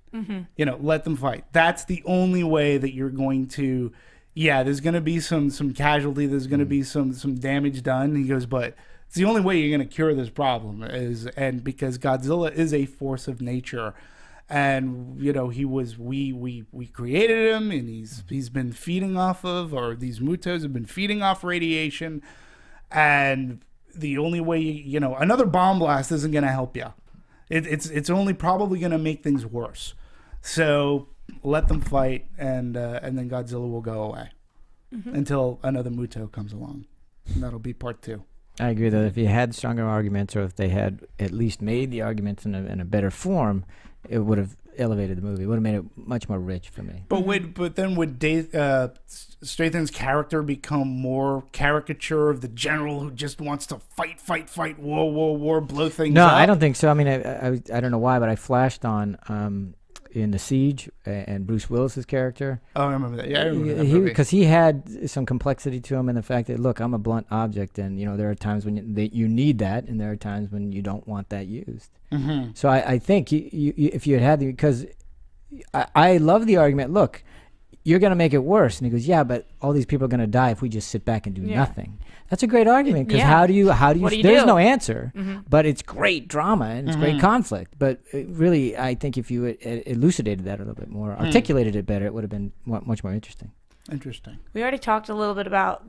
Let them fight. That's the only way that you're going to. Yeah, there's going to be some casualty. There's going to be some damage done. He goes, but it's the only way you're going to cure this problem and because Godzilla is a force of nature. And we created him, and he's been feeding off of, or these Mutos have been feeding off radiation, and the only way another bomb blast isn't going to help you. It's only probably going to make things worse. So let them fight, and then Godzilla will go away until another Muto comes along, and that'll be part 2. I agree that if you had stronger arguments, or if they had at least made the arguments in a better form, it would have elevated the movie. It would have made it much more rich for me. But then would Statham's character become more caricature of the general who just wants to fight, war, blow things No, up? I don't think so. I mean, I don't know why, but I flashed on in The Siege and Bruce Willis's character. Oh, I remember that. Yeah, I remember that movie. Because he had some complexity to him, and the fact that, look, I'm a blunt object, and there are times when you need that, and there are times when you don't want that used. So I think if you had because I love the argument. Look, you're going to make it worse, and he goes, yeah, but all these people are going to die if we just sit back and do nothing. That's a great argument, because how do you there's no answer, but it's great drama and it's great conflict. But really, I think if you elucidated that a little bit more, articulated it better, it would have been much more interesting. Interesting. We already talked a little bit about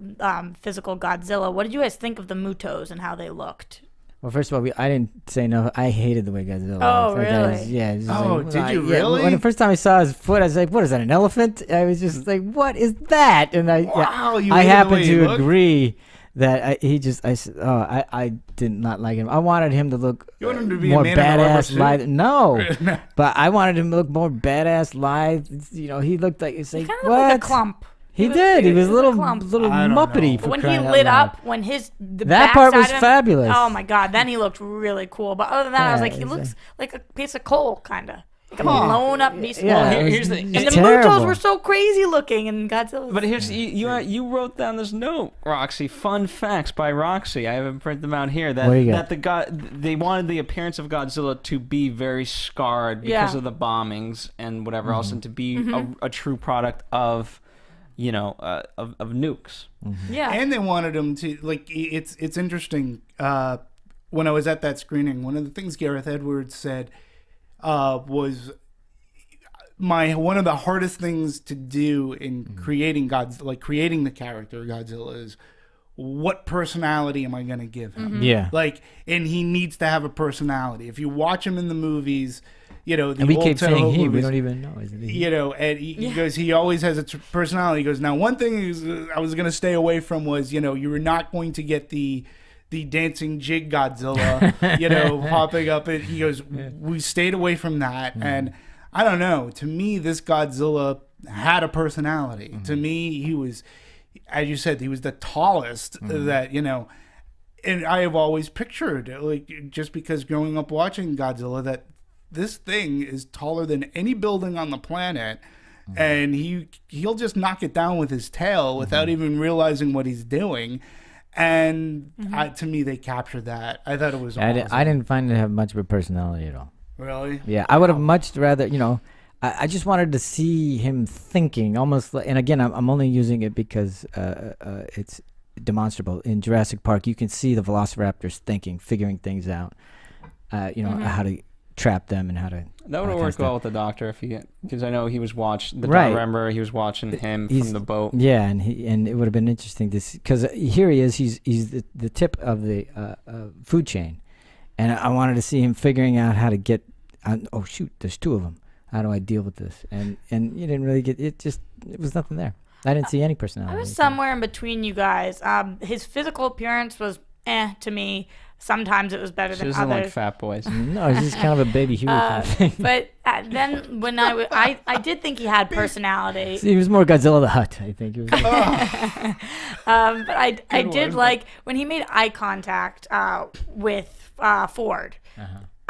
physical Godzilla. What did you guys think of the Mutos and how they looked? Well, first of all, I didn't say no. I hated the way Godzilla Oh, looked. really? Did you really? When the first time I saw his foot, I was like, what is that, an elephant? I was just like, what is that? And I happen to agree that I did not like him. I wanted him to look more badass lithe. No, but I wanted him to look more badass lithe. He looked like, it's like, He kind of what? looked like a clump. He did. He was a little clump. muppety. When he lit up, when the that part was backside of him- fabulous. Oh my god, then he looked really cool. But other than that, I was like, he looks like a piece of coal, kind of. Like a blown up piece of coal. Yeah, here's the- And the terrible. Mutos were so crazy looking, and Godzilla. But here's you wrote down this note, Roxy. Fun facts by Roxy. I haven't printed them out here. What do you That got? they wanted the appearance of Godzilla to be very scarred because of the bombings and whatever else, and to be a true product of of nukes. Yeah. And they wanted him to, like, it's interesting. When I was at that screening, one of the things Gareth Edwards said was one of the hardest things to do in creating creating the character Godzilla is, what personality am I going to give him? Yeah. Like, and he needs to have a personality. If you watch him in the movies, the And we old keep saying Toho we movies, don't even know, isn't he? and he goes, he always has a personality. He goes, now one thing I was going to stay away from was, you were not going to get the dancing jig Godzilla, popping up. And he goes, we stayed away from that. And I don't know, to me, this Godzilla had a personality. To me, he was, as you said, he was the tallest that, and I have always pictured, like, just because growing up watching Godzilla, that this thing is taller than any building on the planet, and he'll just knock it down with his tail without even realizing what he's doing. And to me, they captured that. I thought it was awesome. I didn't find it to have much of a personality at all. Really? Yeah, I would have much rather, I just wanted to see him thinking, almost like, and again, I'm only using it because it's demonstrable. In Jurassic Park, you can see the velociraptors thinking, figuring things out, how to trap them and how to... That would have worked well with the doctor because I know he was watching he was watching him from the boat. Yeah, and it would have been interesting to see, because here he is, he's the tip of the food chain, and I wanted to see him figuring out how to get. Oh shoot, there's two of them. How do I deal with this? And you didn't really get it. It was nothing there. I didn't see any personality. I was somewhere in between you guys. His physical appearance was to me. Sometimes it was better than doesn't others. like fat boys. No, he's just kind of a baby Huey kind of thing. But then when I did think he had personality. See, he was more Godzilla the Hutt, I think. He was But I did like when he made eye contact with Ford.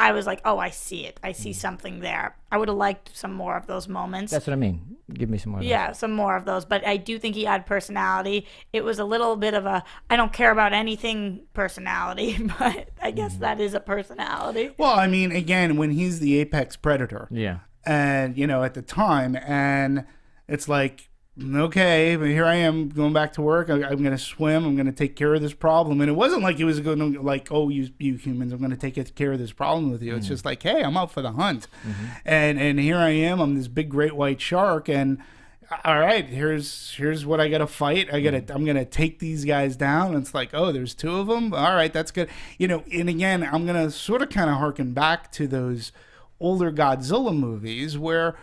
I was like, oh, I see it. I see something there. I would have liked some more of those moments. That's what I mean. Give me some more of those. Yeah, some more of those. But I do think he had personality. It was a little bit of a I don't care about anything personality, but I guess that is a personality. Well, I mean, again, when he's the apex predator. Yeah. And, at the time, and it's like, okay, but here I am going back to work. I'm going to swim. I'm going to take care of this problem. And it wasn't like he was going to, like, oh, you humans, I'm going to take care of this problem with you. It's just like, hey, I'm out for the hunt. And here I am. I'm this big great white shark. And all right, here's what I got to fight. I'm going to take these guys down. And it's like, oh, there's two of them. All right, that's good. And again, I'm going to sort of kind of harken back to those older Godzilla movies where,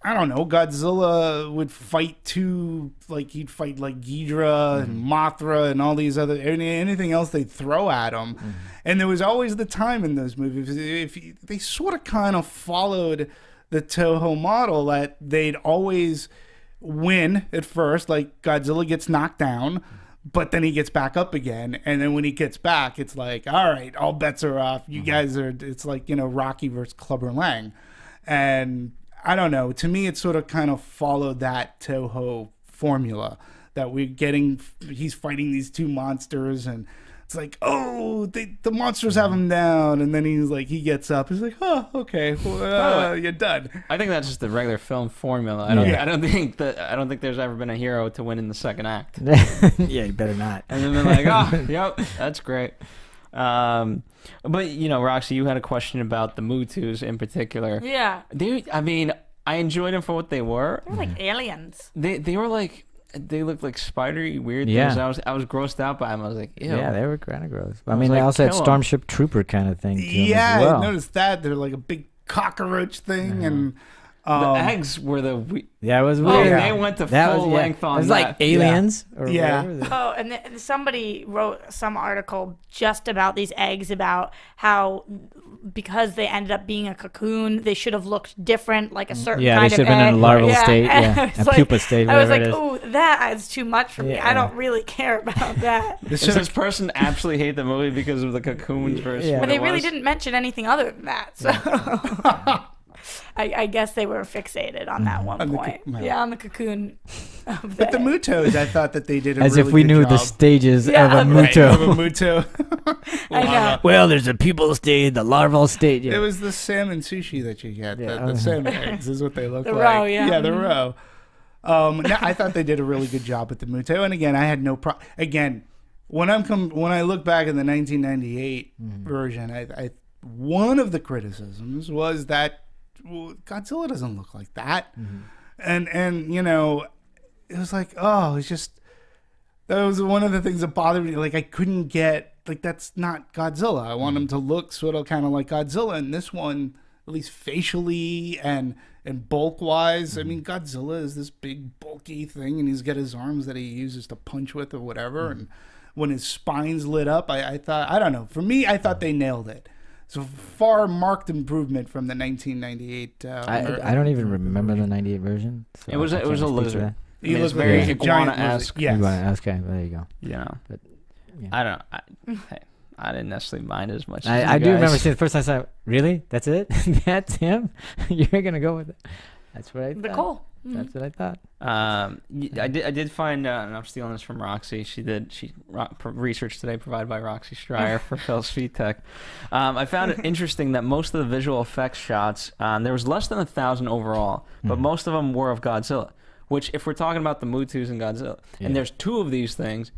I don't know, Godzilla would fight he'd fight like Ghidorah and Mothra and all these other, anything else they'd throw at him. And there was always the time in those movies, they sort of kind of followed the Toho model that they'd always win at first, like Godzilla gets knocked down, but then he gets back up again. And then when he gets back, it's like, all right, all bets are off. You guys it's like, Rocky versus Clubber Lang. And I don't know. To me, it sort of kind of followed that Toho formula that he's fighting these two monsters, and it's like, oh, the monsters have him down, and then he gets up. He's like, oh, okay, well, you're done. I think that's just the regular film formula. I don't think there's ever been a hero to win in the second act. Yeah, you better not. And then they're like, oh, yep, that's great. But Roxy, you had a question about the Mutos in particular. Yeah. I enjoyed them for what they were. They were like aliens. They were like, they looked like spidery weird things. I was grossed out by them. I was like, ew. Yeah, they were kind of gross. They also had Starship Trooper kind of thing to them as well. I noticed that. They're like a big cockroach thing, and the eggs were the yeah, it was weird. They went to full length on that. It was like aliens. Yeah. Oh, and somebody wrote some article just about these eggs, about how because they ended up being a cocoon, they should have looked different, like a certain kind of egg. Yeah, they should have been in a larval state, a pupa state, I was like, ooh, that is too much for me. I don't really care about that. Does this person absolutely hate the movie because of the cocoons versus what But they really didn't mention anything other than that, so... I guess they were fixated on that one point. On the cocoon. But the Mutos, I thought that they did a as really if we good knew job. the stages of a Right, Muto. of a Muto. I know. Well, there's a pupal state, the larval state. Yeah. It was the salmon sushi that you get. Yeah. The salmon eggs is what they look like. The roe, yeah. Yeah, the roe. I thought they did a really good job with the Muto. And again, I had no problem. Again, when I look back at the 1998 version, I one of the criticisms was that well, Godzilla doesn't look like that. And you know, it was like, oh, it's just, that was one of the things that bothered me. Like, I couldn't get, like, that's not Godzilla. I want him to look sort of kind of like Godzilla. And this one, at least facially and bulk wise, I mean, Godzilla is this big bulky thing, and he's got his arms that he uses to punch with or whatever. And when his spine's lit up, I thought, I don't know. For me, I thought they nailed it. So far marked improvement from the 1998. I don't even remember the 98 version. So It was a lizard. He It's looked very like a giant iguana-esque. lizard. Yes. Okay, there you go. Yeah. But, yeah. I don't know. I didn't necessarily mind as much. I do remember seeing the first time I saw it. Really? That's it? That's him? You're going to go with it? That's what I thought. Nicole. That's what I thought. I did find, and I'm stealing this from Roxy. Research today provided by Roxy Stryer for Phil Svitek. I found it interesting that most of the visual effects shots, there was less than 1,000 overall, but most of them were of Godzilla. Which, if we're talking about the Mutos and Godzilla, and there's 2 of these things,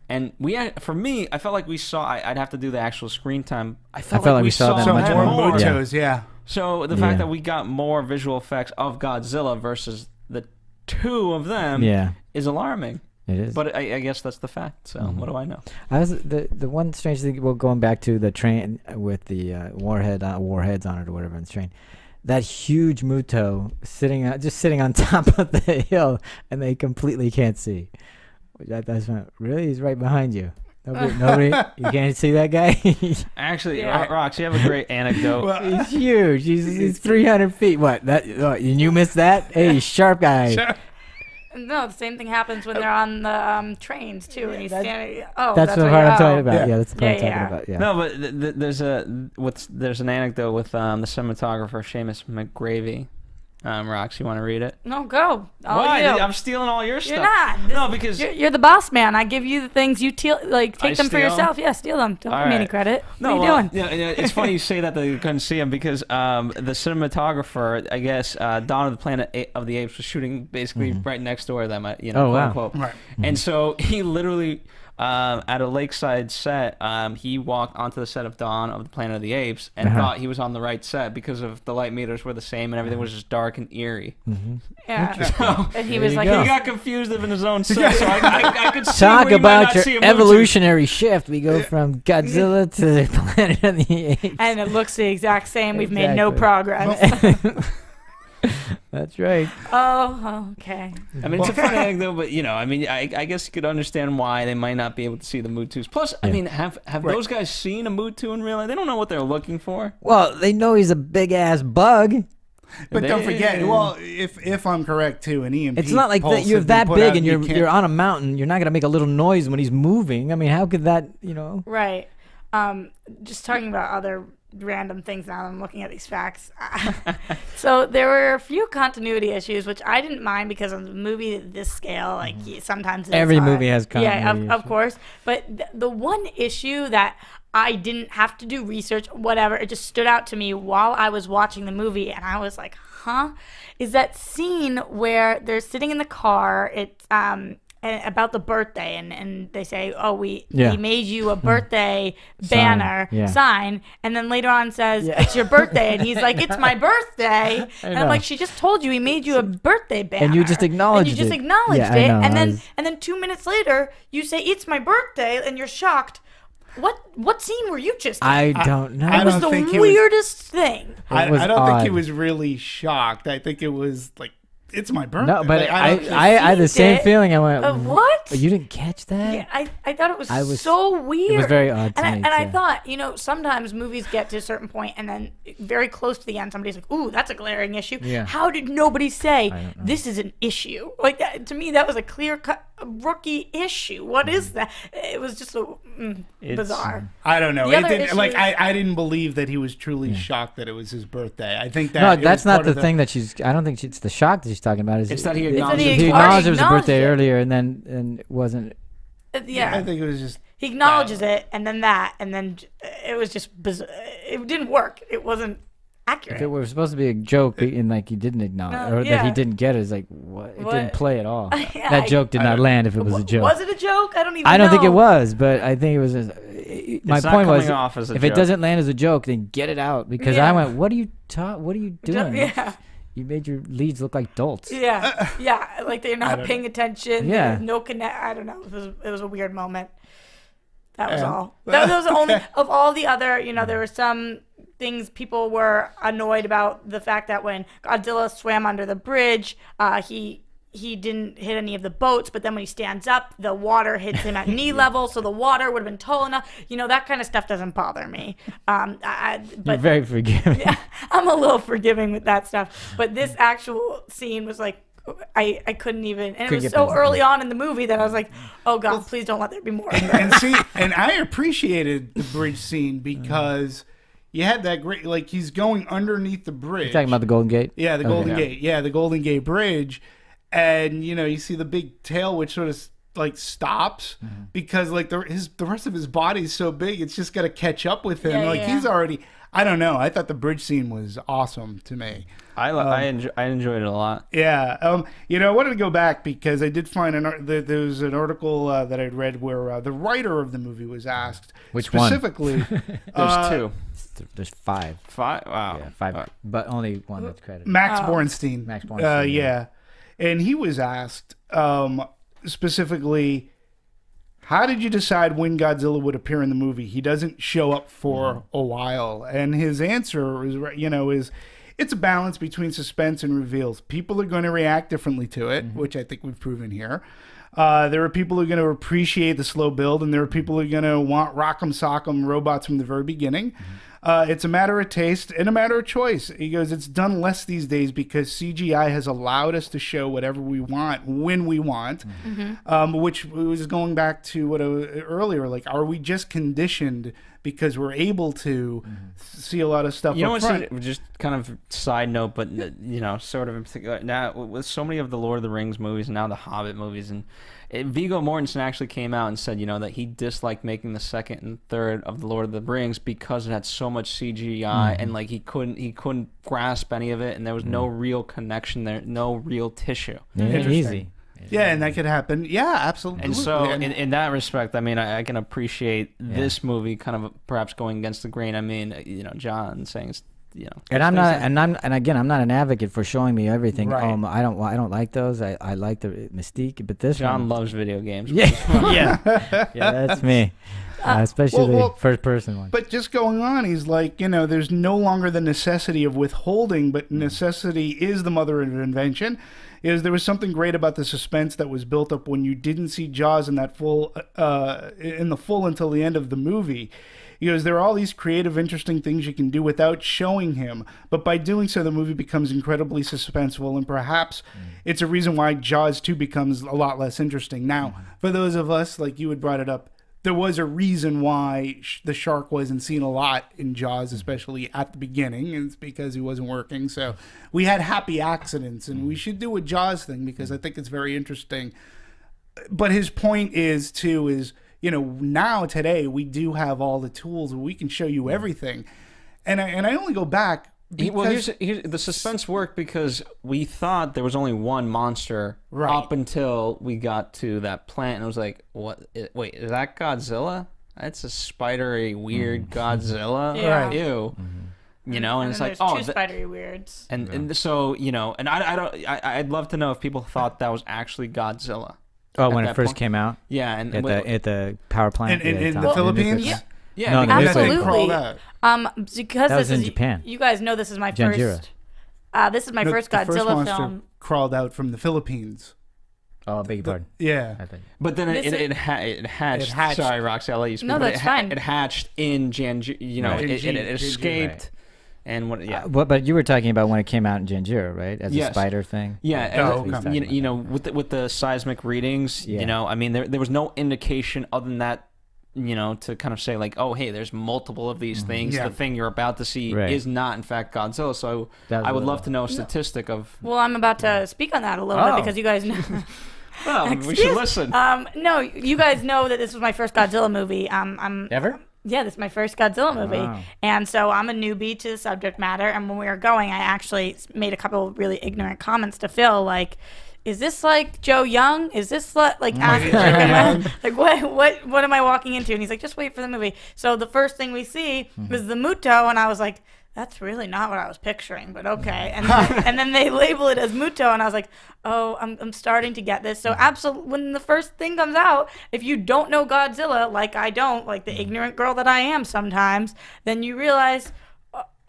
and for me, I felt like we saw. I'd have to do the actual screen time. I felt like we saw them much more more. Mutos, yeah. So the fact that we got more visual effects of Godzilla versus the 2 of them is alarming. It is. But I guess that's the fact. So what do I know? The one strange thing, well, going back to the train with the warheads on it or whatever on the train. That huge Muto sitting on top of the hill, and they completely can't see. That's not, really, he's right behind you. Nobody, you can't see that guy. Actually, Rox, you have a great anecdote. Well, He's huge. He's 300 feet. What? And you missed that? Hey, sharp guy. Sure. No, the same thing happens when they're on the trains too, and he's standing. Oh, that's the part I'm talking about. Yeah, that's the part I'm Yeah, talking about. Yeah. No, but there's an anecdote with the cinematographer Seamus McGravy. Rox, you want to read it? No, go. Why? You. I'm stealing all your stuff. You're not. No, because you're the boss man. I give you the things you take them for steal yourself. Yeah, steal them. Don't give me any credit. No, what are you doing? Yeah, it's funny you say that you couldn't see him because the cinematographer, I guess, Dawn of the Planet of the Apes was shooting basically right next door to them. Oh, wow. Quote. Right. And so he literally. At a lakeside set, he walked onto the set of Dawn of the Planet of the Apes and thought he was on the right set because of the light meters were the same and everything was just dark and eerie. Yeah. And he was like, he got confused in his own set, so I could see Talk where he might about not your see a evolutionary shift. We go from Godzilla to the Planet of the Apes. and it looks the exact same. We've made no progress. That's right. Oh, okay. I mean, it's a fun anecdote, but I guess you could understand why they might not be able to see the Mutos. Plus, I mean, have those guys seen a Muto in real life? They don't know what they're looking for. Well, they know he's a big ass bug. But don't forget, well, if I'm correct too, an EMP. It's not like that you're that big and you're on a mountain. You're not gonna make a little noise when he's moving. I mean, how could that? Right. Just talking about other random things now. I'm looking at these facts. So there were a few continuity issues, which I didn't mind because of the movie at this scale. Like sometimes every movie has continuity. Yeah, of course. But the one issue that I didn't have to do research, whatever, it just stood out to me while I was watching the movie, and I was like, "Huh?" Is that scene where they're sitting in the car? It's about the birthday, and they say, "Oh, we made you a birthday banner sign," and then later on says, "It's your birthday," and he's like, "It's my birthday," and I'm like, "She just told you he made you a birthday banner, and you just acknowledged it. And then 2 minutes later, you say, "It's my birthday," and you're shocked. What scene were you just in? I don't know. It was the weirdest thing. I don't think he was really shocked. I think it was like, it's my birthday. No, but like, I had the same feeling. I went, what? You didn't catch that? Yeah, I thought it was so weird. It was very odd to me, and I thought, sometimes movies get to a certain point and then very close to the end, somebody's like, "Ooh, that's a glaring issue." Yeah. How did nobody say this is an issue? Like that, to me, that was a clear-cut rookie issue. What is that? It was just so bizarre. I don't know. The other issue I didn't believe that he was truly shocked that it was his birthday. I think that that's not the thing that she's. I don't think it's the shock that she's talking about. It's that he acknowledged he acknowledged it was a birthday earlier, and it wasn't. Yeah, I think it was just. He acknowledges it, and then it was just bizarre. It didn't work. It wasn't accurate. If it was supposed to be a joke, and like he didn't acknowledge, that he didn't get it, it's like what? It didn't play at all. That joke did not land. If it was a joke, was it a joke? I don't even. I don't know. think it was, but I think it was. My point was, if it doesn't land as a joke, then get it out because I went, "What are you What are you doing? Yeah. You made your leads look like dolts. Yeah, yeah, like they're not paying attention. Yeah. No connect. I don't know. It was a weird moment. That was all. That was the only of all the other. There were some things people were annoyed about the fact that when Godzilla swam under the bridge, he didn't hit any of the boats, but then when he stands up, the water hits him at knee level, so the water would have been tall enough. That kind of stuff doesn't bother me. But You're very forgiving. Yeah, I'm a little forgiving with that stuff. But this actual scene was like, I couldn't even, and it was so early on in the movie that I was like, oh God, please don't let there be more. And I appreciated the bridge scene because you had that great, like he's going underneath the bridge. You're talking about the Golden Gate? Yeah, the Golden Gate. Yeah, the Golden Gate Bridge. And you see the big tail, which sort of like stops because like the rest of his body is so big, it's just got to catch up with him. He's already. I don't know. I thought the bridge scene was awesome to me. I enjoyed it a lot. Yeah. I wanted to go back because I did find there was an article that I'd read where the writer of the movie was asked which specifically. There's two. There's 5. 5? Wow. Yeah, 5, but only one that's credited. Max Bornstein. Max Bornstein. Yeah. And he was asked specifically, how did you decide when Godzilla would appear in the movie? He doesn't show up for a while. And his answer is it's a balance between suspense and reveals. People are going to react differently to it, which I think we've proven here. There are people who are going to appreciate the slow build, and there are people who are going to want rock'em sock'em robots from the very beginning. It's a matter of taste and a matter of choice. He goes, it's done less these days because CGI has allowed us to show whatever we want when we want, which was going back to what earlier, like, are we just conditioned because we're able to see a lot of stuff up front? Just kind of side note, but, sort of in particular, now with so many of the Lord of the Rings movies and now the Hobbit movies, and Viggo Mortensen actually came out and said, that he disliked making the second and third of the Lord of the Rings because it had so much CGI and like he couldn't grasp any of it, and there was no real connection there, no real tissue. Easy. Yeah, and that could happen. Yeah, absolutely. And so, in that respect, I mean, I can appreciate this movie kind of perhaps going against the grain. I mean, John saying, and I'm not, and again, I'm not an advocate for showing me everything. Right. I don't like those. I like the mystique, but this John one, loves video games. Yeah, yeah, that's me. Especially the first person one. But just going on, he's like, there's no longer the necessity of withholding, but necessity is the mother of invention. There was something great about the suspense that was built up when you didn't see Jaws in the full until the end of the movie. There are all these creative, interesting things you can do without showing him. But by doing so, the movie becomes incredibly suspenseful. And perhaps it's a reason why Jaws 2 becomes a lot less interesting. Now, for those of us, like you had brought it up, there was a reason why the shark wasn't seen a lot in Jaws, especially at the beginning. And it's because he wasn't working. So we had happy accidents. And we should do a Jaws thing because I think it's very interesting. But his point is, now today we do have all the tools where we can show you everything, and I only go back because here's the suspense worked because we thought there was only one monster up until we got to that plant, and it was like, what? Wait, is that Godzilla? That's a spidery, weird Godzilla. Yeah. Ew. And it's like, two spidery weirds. And so and I'd love to know if people thought that was actually Godzilla. Oh, when it first came out? Yeah, and at the power plant in the Philippines? Yeah, no, absolutely. that Because was in Japan. You guys know this is my first. This is my first the first Godzilla monster film. Crawled out from the Philippines. Oh, I beg your pardon. Yeah. But then it hatched. Sorry, Roxy, I'll let you speak. No, that's fine. It hatched in Janjiro. It escaped. Right. And what? Yeah. But you were talking about when it came out in Janjiro, right? As a spider thing. Yeah. With the seismic readings, I mean, there was no indication other than that, to kind of say like, oh, hey, there's multiple of these things. Yeah. The thing you're about to see is not in fact Godzilla. So I would love to know a statistic of. Well, I'm about to speak on that a little bit because you guys know. Well, we should listen. No, you guys know that this was my first Godzilla movie. Ever? Yeah, this is my first Godzilla movie. Wow. And so I'm a newbie to the subject matter. And when we were going, I actually made a couple of really ignorant comments to Phil, like, is this like Joe Young? Is this like what am I walking into? And he's like, just wait for the movie. So the first thing we see was the Muto, and I was like, that's really not what I was picturing, but okay. And then they label it as Muto, and I was like, oh, I'm starting to get this. So absolutely, when the first thing comes out, if you don't know Godzilla, like I don't, like the ignorant girl that I am sometimes, then you realize,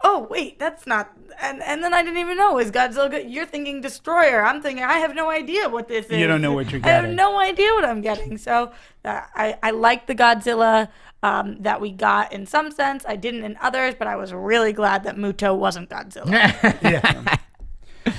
oh wait, that's not. And then I didn't even know, is Godzilla good? You're thinking Destroyer. I'm thinking, I have no idea what this is. You don't know what you're I have getting. no idea what I'm getting. So I like the Godzilla that we got in some sense. I didn't in others, but I was really glad that Muto wasn't Godzilla. Yeah.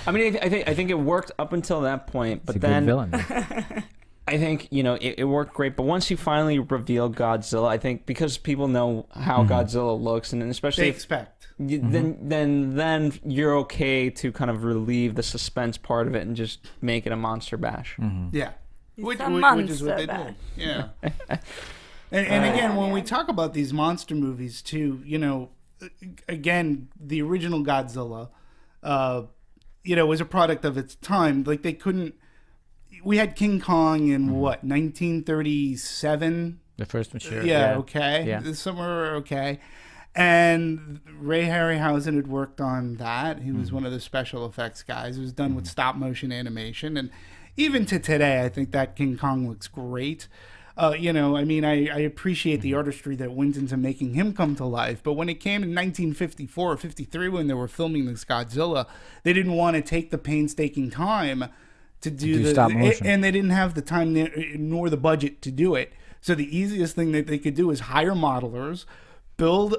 I mean, I think it worked up until that point, but It's a then good villain. I think, it worked great. But once you finally reveal Godzilla, I think because people know how Godzilla looks, and especially They if, expect. then you're okay to kind of relieve the suspense part of it and just make it a monster bash. Yeah. It's Which a is what monster they did. bash. Yeah. And again, when we talk about these monster movies too, again, the original Godzilla, was a product of its time. Like they couldn't. We had King Kong in what, 1937? The first one, sure. Yeah. Okay. Yeah. Somewhere okay. And Ray Harryhausen had worked on that. He was one of the special effects guys. It was done with stop motion animation, and even to today, I think that King Kong looks great. I appreciate the artistry that went into making him come to life. But when it came in 1954 or 53, when they were filming this Godzilla, they didn't want to take the painstaking time to do the stop motion. and they didn't have the time nor the budget to do it. So the easiest thing that they could do is hire modelers, build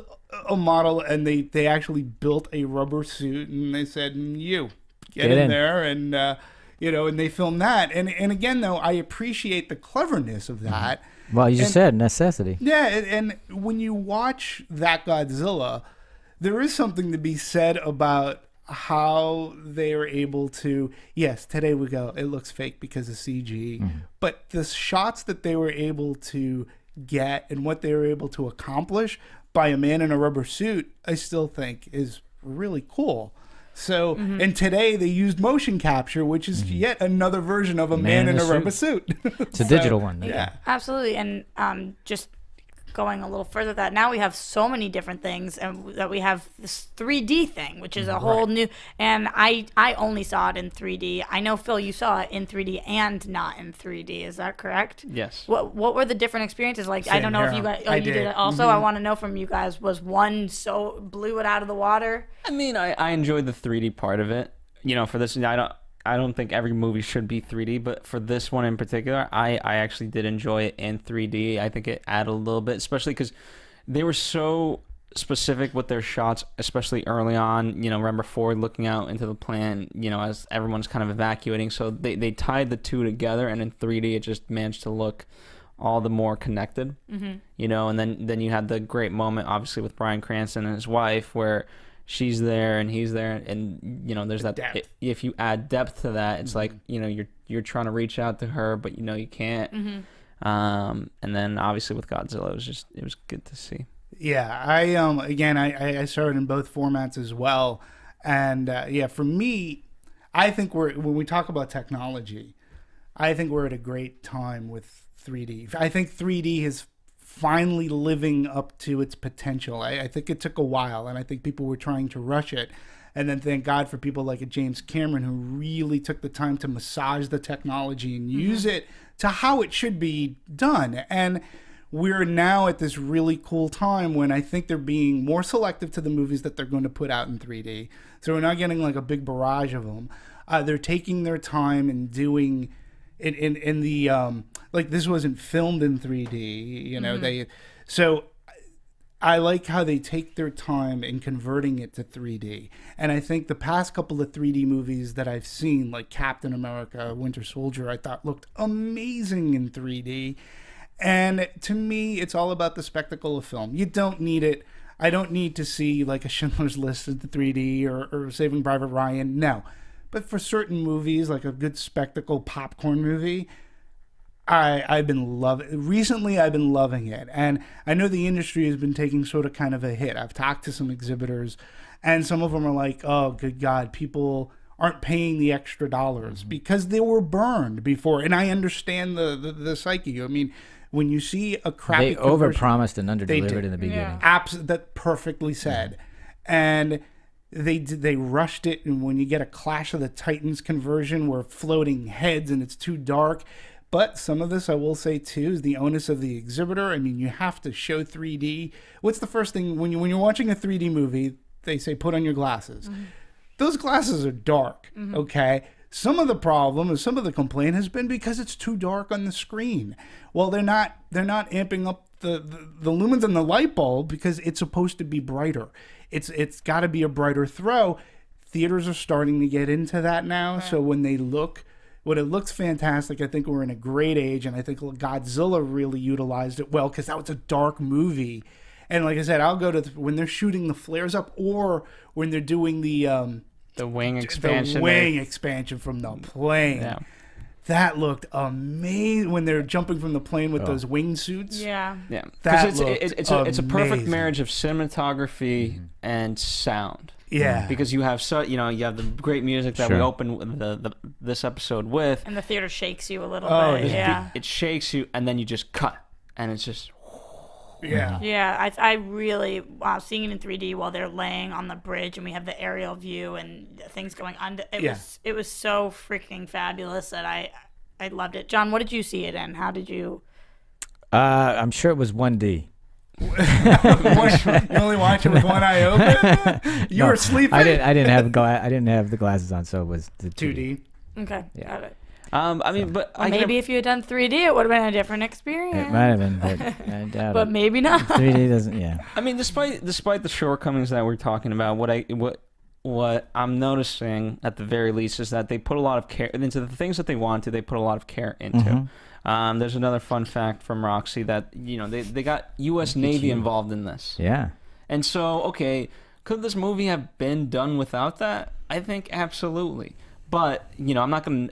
a model, and they actually built a rubber suit, and they said, you get in there, and and they filmed that. And again, though, I appreciate the cleverness of that. Well, you just said necessity. Yeah, and when you watch that Godzilla, there is something to be said about how they are able to, yes, today we go, it looks fake because of CG, but the shots that they were able to get and what they were able to accomplish by a man in a rubber suit, I still think is really cool. So, and today they used motion capture, which is yet another version of a man in a rubber suit. It's a digital one. Yeah. Absolutely. And just going a little further, that now we have so many different things, and that we have this 3D thing, which is a whole new, and I only saw it in 3D. I know, Phil, you saw it in 3D and not in 3D. Is that correct? Yes. What were the different experiences like? I Same don't know if here. you guys, I you did did. it also. I want to know from you guys, was one so blew it out of the water? I mean, I enjoyed the 3D part of it. For this, I don't think every movie should be 3D, but for this one in particular, I actually did enjoy it in 3D. I think it added a little bit, especially because they were so specific with their shots, especially early on. Remember Ford looking out into the plant, as everyone's kind of evacuating. So they tied the two together, and in 3D, it just managed to look all the more connected. And then you had the great moment, obviously, with Bryan Cranston and his wife, where she's there and he's there, and there's that depth. If you add depth to that, it's like you're trying to reach out to her, but you can't. And then obviously with Godzilla, it was good to see. Yeah, I saw it in both formats as well, and for me, I think when we talk about technology, I think we're at a great time with 3D. I think 3D is finally living up to its potential. I think it took a while, and I think people were trying to rush it. And then thank God for people like a James Cameron, who really took the time to massage the technology and use it to how it should be done. And we're now at this really cool time when I think they're being more selective to the movies that they're going to put out in 3D. So we're not getting like a big barrage of them. They're taking their time and doing in the like, this wasn't filmed in 3D, so I like how they take their time in converting it to 3D. And I think the past couple of 3D movies that I've seen, like Captain America, Winter Soldier, I thought looked amazing in 3D. And to me, it's all about the spectacle of film. You don't need it. I don't need to see like a Schindler's List in the 3D or Saving Private Ryan. No. But for certain movies, like a good spectacle popcorn movie, I've been recently I've been loving it. And I know the industry has been taking sort of kind of a hit. I've talked to some exhibitors, and some of them are like, oh, good God, people aren't paying the extra dollars because they were burned before. And I understand the psyche. I mean, when you see a crappy they overpromised and underdelivered in the beginning. That perfectly said. and they rushed it. And when you get a Clash of the Titans conversion, where floating heads and it's too dark. But some of this, I will say too, is the onus of the exhibitor. I mean, you have to show 3D. What's the first thing when you're watching a 3D movie? They say put on your glasses. Those glasses are dark. Okay. Some of the problem and some of the complaint has been because it's too dark on the screen. Well, they're not amping up the lumens on the light bulb because it's supposed to be brighter. It's got to be a brighter throw. Theaters are starting to get into that now. Right. So when it looks fantastic, I think we're in a great age, and I think Godzilla really utilized it well because that was a dark movie. And like I said, I'll go to when they're shooting the flares up, or when they're doing the wing expansion. The wing expansion from the plane. Yeah. That looked amazing when they're jumping from the plane with those wingsuits. Yeah. Because it's a perfect marriage of cinematography and sound. Yeah. Because you have the great music that we open this episode with, and the theater shakes you a little bit. Yeah. It shakes you, and then you just cut, and it's just. Yeah. Yeah, I really seeing it in 3D while they're laying on the bridge and we have the aerial view and things going under. It was so freaking fabulous that I loved it. John, what did you see it in? How did you? I'm sure it was 1D. You only watch it with one eye open? You were sleeping? I didn't have the glasses on, so it was the 2D. Okay, got it. Maybe if you had done 3D, it would have been a different experience. It might have been, but I doubt but it. maybe not. 3D doesn't. Yeah. I mean, despite the shortcomings that we're talking about, what I'm noticing at the very least is that they put a lot of care into the things that they want to. They put a lot of care into. There's another fun fact from Roxy that they got U.S. Navy involved in this. Yeah. And so, could this movie have been done without that? I think absolutely. But I'm not gonna.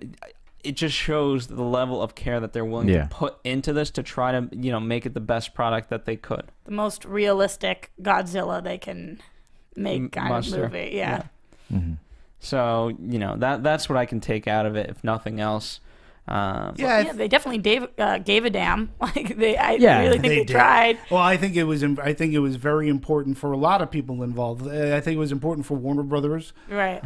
It just shows the level of care that they're willing to put into this to try to, make it the best product that they could. The most realistic Godzilla they can make kind of movie. Yeah. So, that's what I can take out of it, if nothing else. They definitely gave a damn. Like I really think they tried. Well, I think it was very important for a lot of people involved. I think it was important for Warner Brothers, right?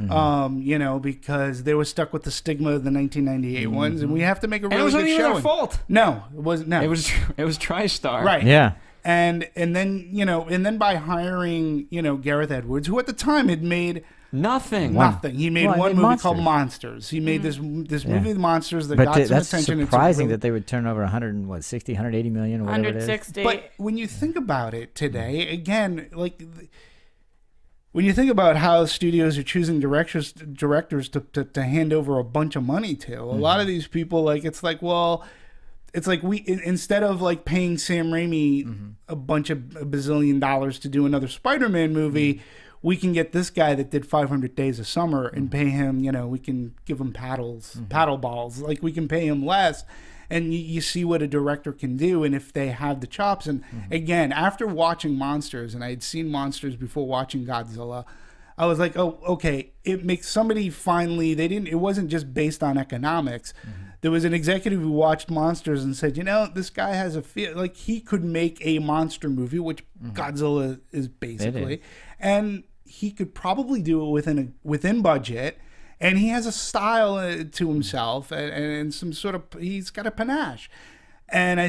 Because they were stuck with the stigma of the 1998 ones, and we have to make a really good show. It wasn't even their fault. No, it wasn't. No, it was TriStar, right? Yeah. And then by hiring Gareth Edwards, who at the time had made nothing. He made one movie called Monsters. He made this movie, Monsters, that got some attention. That's surprising that they would turn over 180 million or whatever 160. it is. But when you think about it today, again, when you think about how studios are choosing directors to hand over a bunch of money to, a lot of these people, it's like we instead of paying Sam Raimi a bazillion dollars to do another Spider-Man movie, we can get this guy that did 500 Days of Summer and pay him, we can give him paddle balls. We can pay him less. And you see what a director can do, and if they have the chops. And again, after watching Monsters, and I had seen Monsters before watching Godzilla, I was like, oh, okay, it makes somebody finally, it wasn't just based on economics. There was an executive who watched Monsters and said, this guy has a feel, he could make a monster movie, which Godzilla is basically. And he could probably do it within budget, and he has a style to himself and some sort of, he's got a panache. And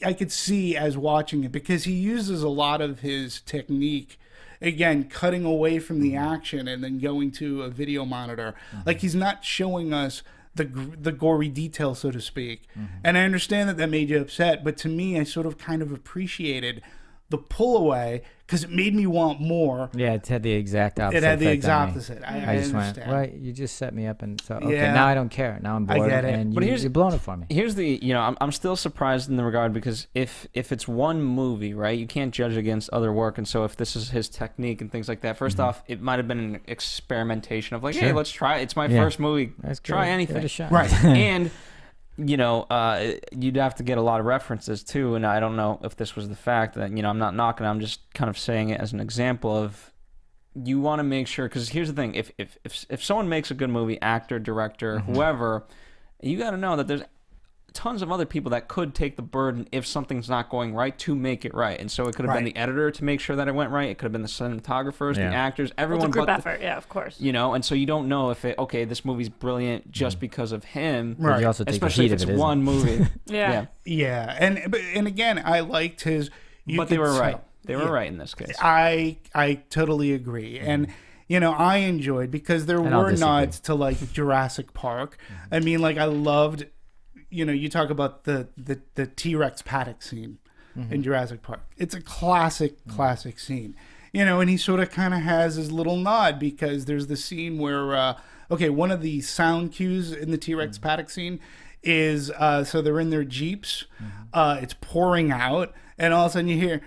I could see as watching it, because he uses a lot of his technique, again, cutting away from the action and then going to a video monitor. He's not showing us the gory detail, so to speak. And I understand that made you upset, but to me, I sort of kind of appreciated the pull away, because it made me want more. Yeah, it had the exact opposite. It had the exact opposite. I just understand. went, right, you just set me up, and so now I don't care. Now I'm bored. I get it. And but you're blowing it for me. Here's the, I'm still surprised in the regard, because if it's one movie, right, you can't judge against other work, and so if this is his technique and things like that, first off, it might have been an experimentation of hey, let's try it. It's my first movie. Try anything. Give it a shot. Right. And you'd have to get a lot of references too, and I don't know if this was the fact that I'm not knocking. I'm just kind of saying it as an example of, you want to make sure, because here's the thing: if someone makes a good movie, actor, director, whoever, you got to know that there's tons of other people that could take the burden if something's not going right to make it right. And so it could have been the editor to make sure that it went right. It could have been the cinematographers, the actors, everyone. It's a group effort, yeah, of course. And so you don't know if this movie's brilliant just because of him, right? You also take especially the heat if it's of it, one movie. Yeah. And again, I liked his. But they were right. They were right in this case. I totally agree, and. I enjoyed because there were nods to like Jurassic Park. I mean, like I loved, you talk about the T-Rex paddock scene in Jurassic Park. It's a classic scene, and he sort of kind of has his little nod because there's the scene where, one of the sound cues in the T-Rex paddock scene is, so they're in their Jeeps, it's pouring out. And all of a sudden you hear,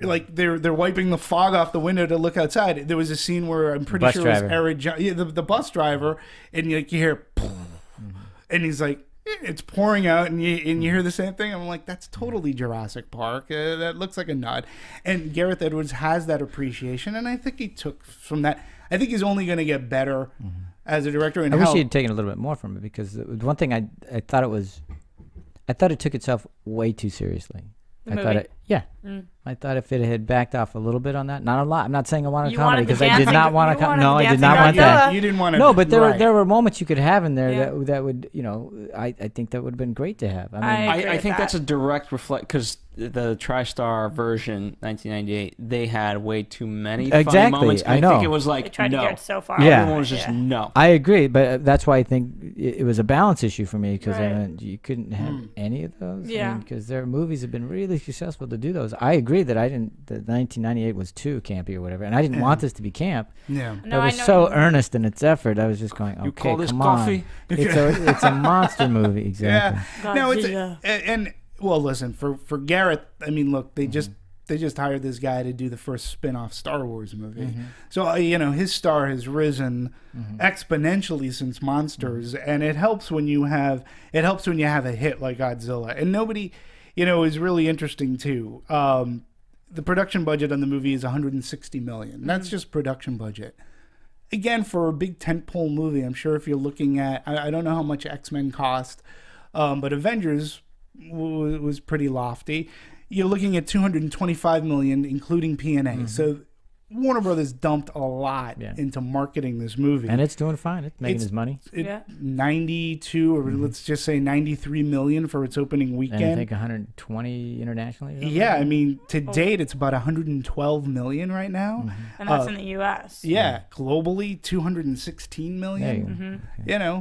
like they're wiping the fog off the window to look outside. There was a scene where I'm pretty sure it was Eric, the bus driver, and you hear, and he's like, it's pouring out, and you hear the same thing. I'm like, that's totally Jurassic Park. That looks like a nod. And Gareth Edwards has that appreciation, and I think he took from that. I think he's only going to get better as a director. And I wish he had taken a little bit more from it because one thing I thought it took itself way too seriously. I thought if it had backed off a little bit on that, not a lot. I'm not saying I wanted comedy because I did not want to. No, I did not want that. You didn't want to. No, but there were moments you could have in there that would, I think that would have been great to have. I think that's a direct reflect because the TriStar version 1998 they had way too many funny moments. I know. I think it was like they tried to get so far. Everyone was just no. I agree, but that's why I think it was a balance issue for me because you couldn't have any of those. Yeah, because their movies have been really successful to do those. I agree that that 1998 was too campy or whatever, and I didn't want this to be camp. Yeah, no, it was so earnest in its effort. I was just going, okay, you call this come coffee? On. It's a monster movie, exactly. Yeah, no, it's well, listen, for Gareth, I mean, look, they just hired this guy to do the first spin-off Star Wars movie. So, his star has risen exponentially since Monsters, and it helps when you have a hit like Godzilla. And nobody, is really interesting too. The production budget on the movie is $160 million. That's just production budget. Again, for a big tentpole movie, I'm sure if you're looking at, I don't know how much X-Men cost, but Avengers was pretty lofty. You're looking at $225 million, including P&A. So Warner Brothers dumped a lot into marketing this movie, and it's doing fine. It's making its money. 92, or let's just say 93 million for its opening weekend. And I think 120 internationally. Yeah, I mean to date it's about 112 million right now, and that's in the U.S. Yeah, globally 216 million.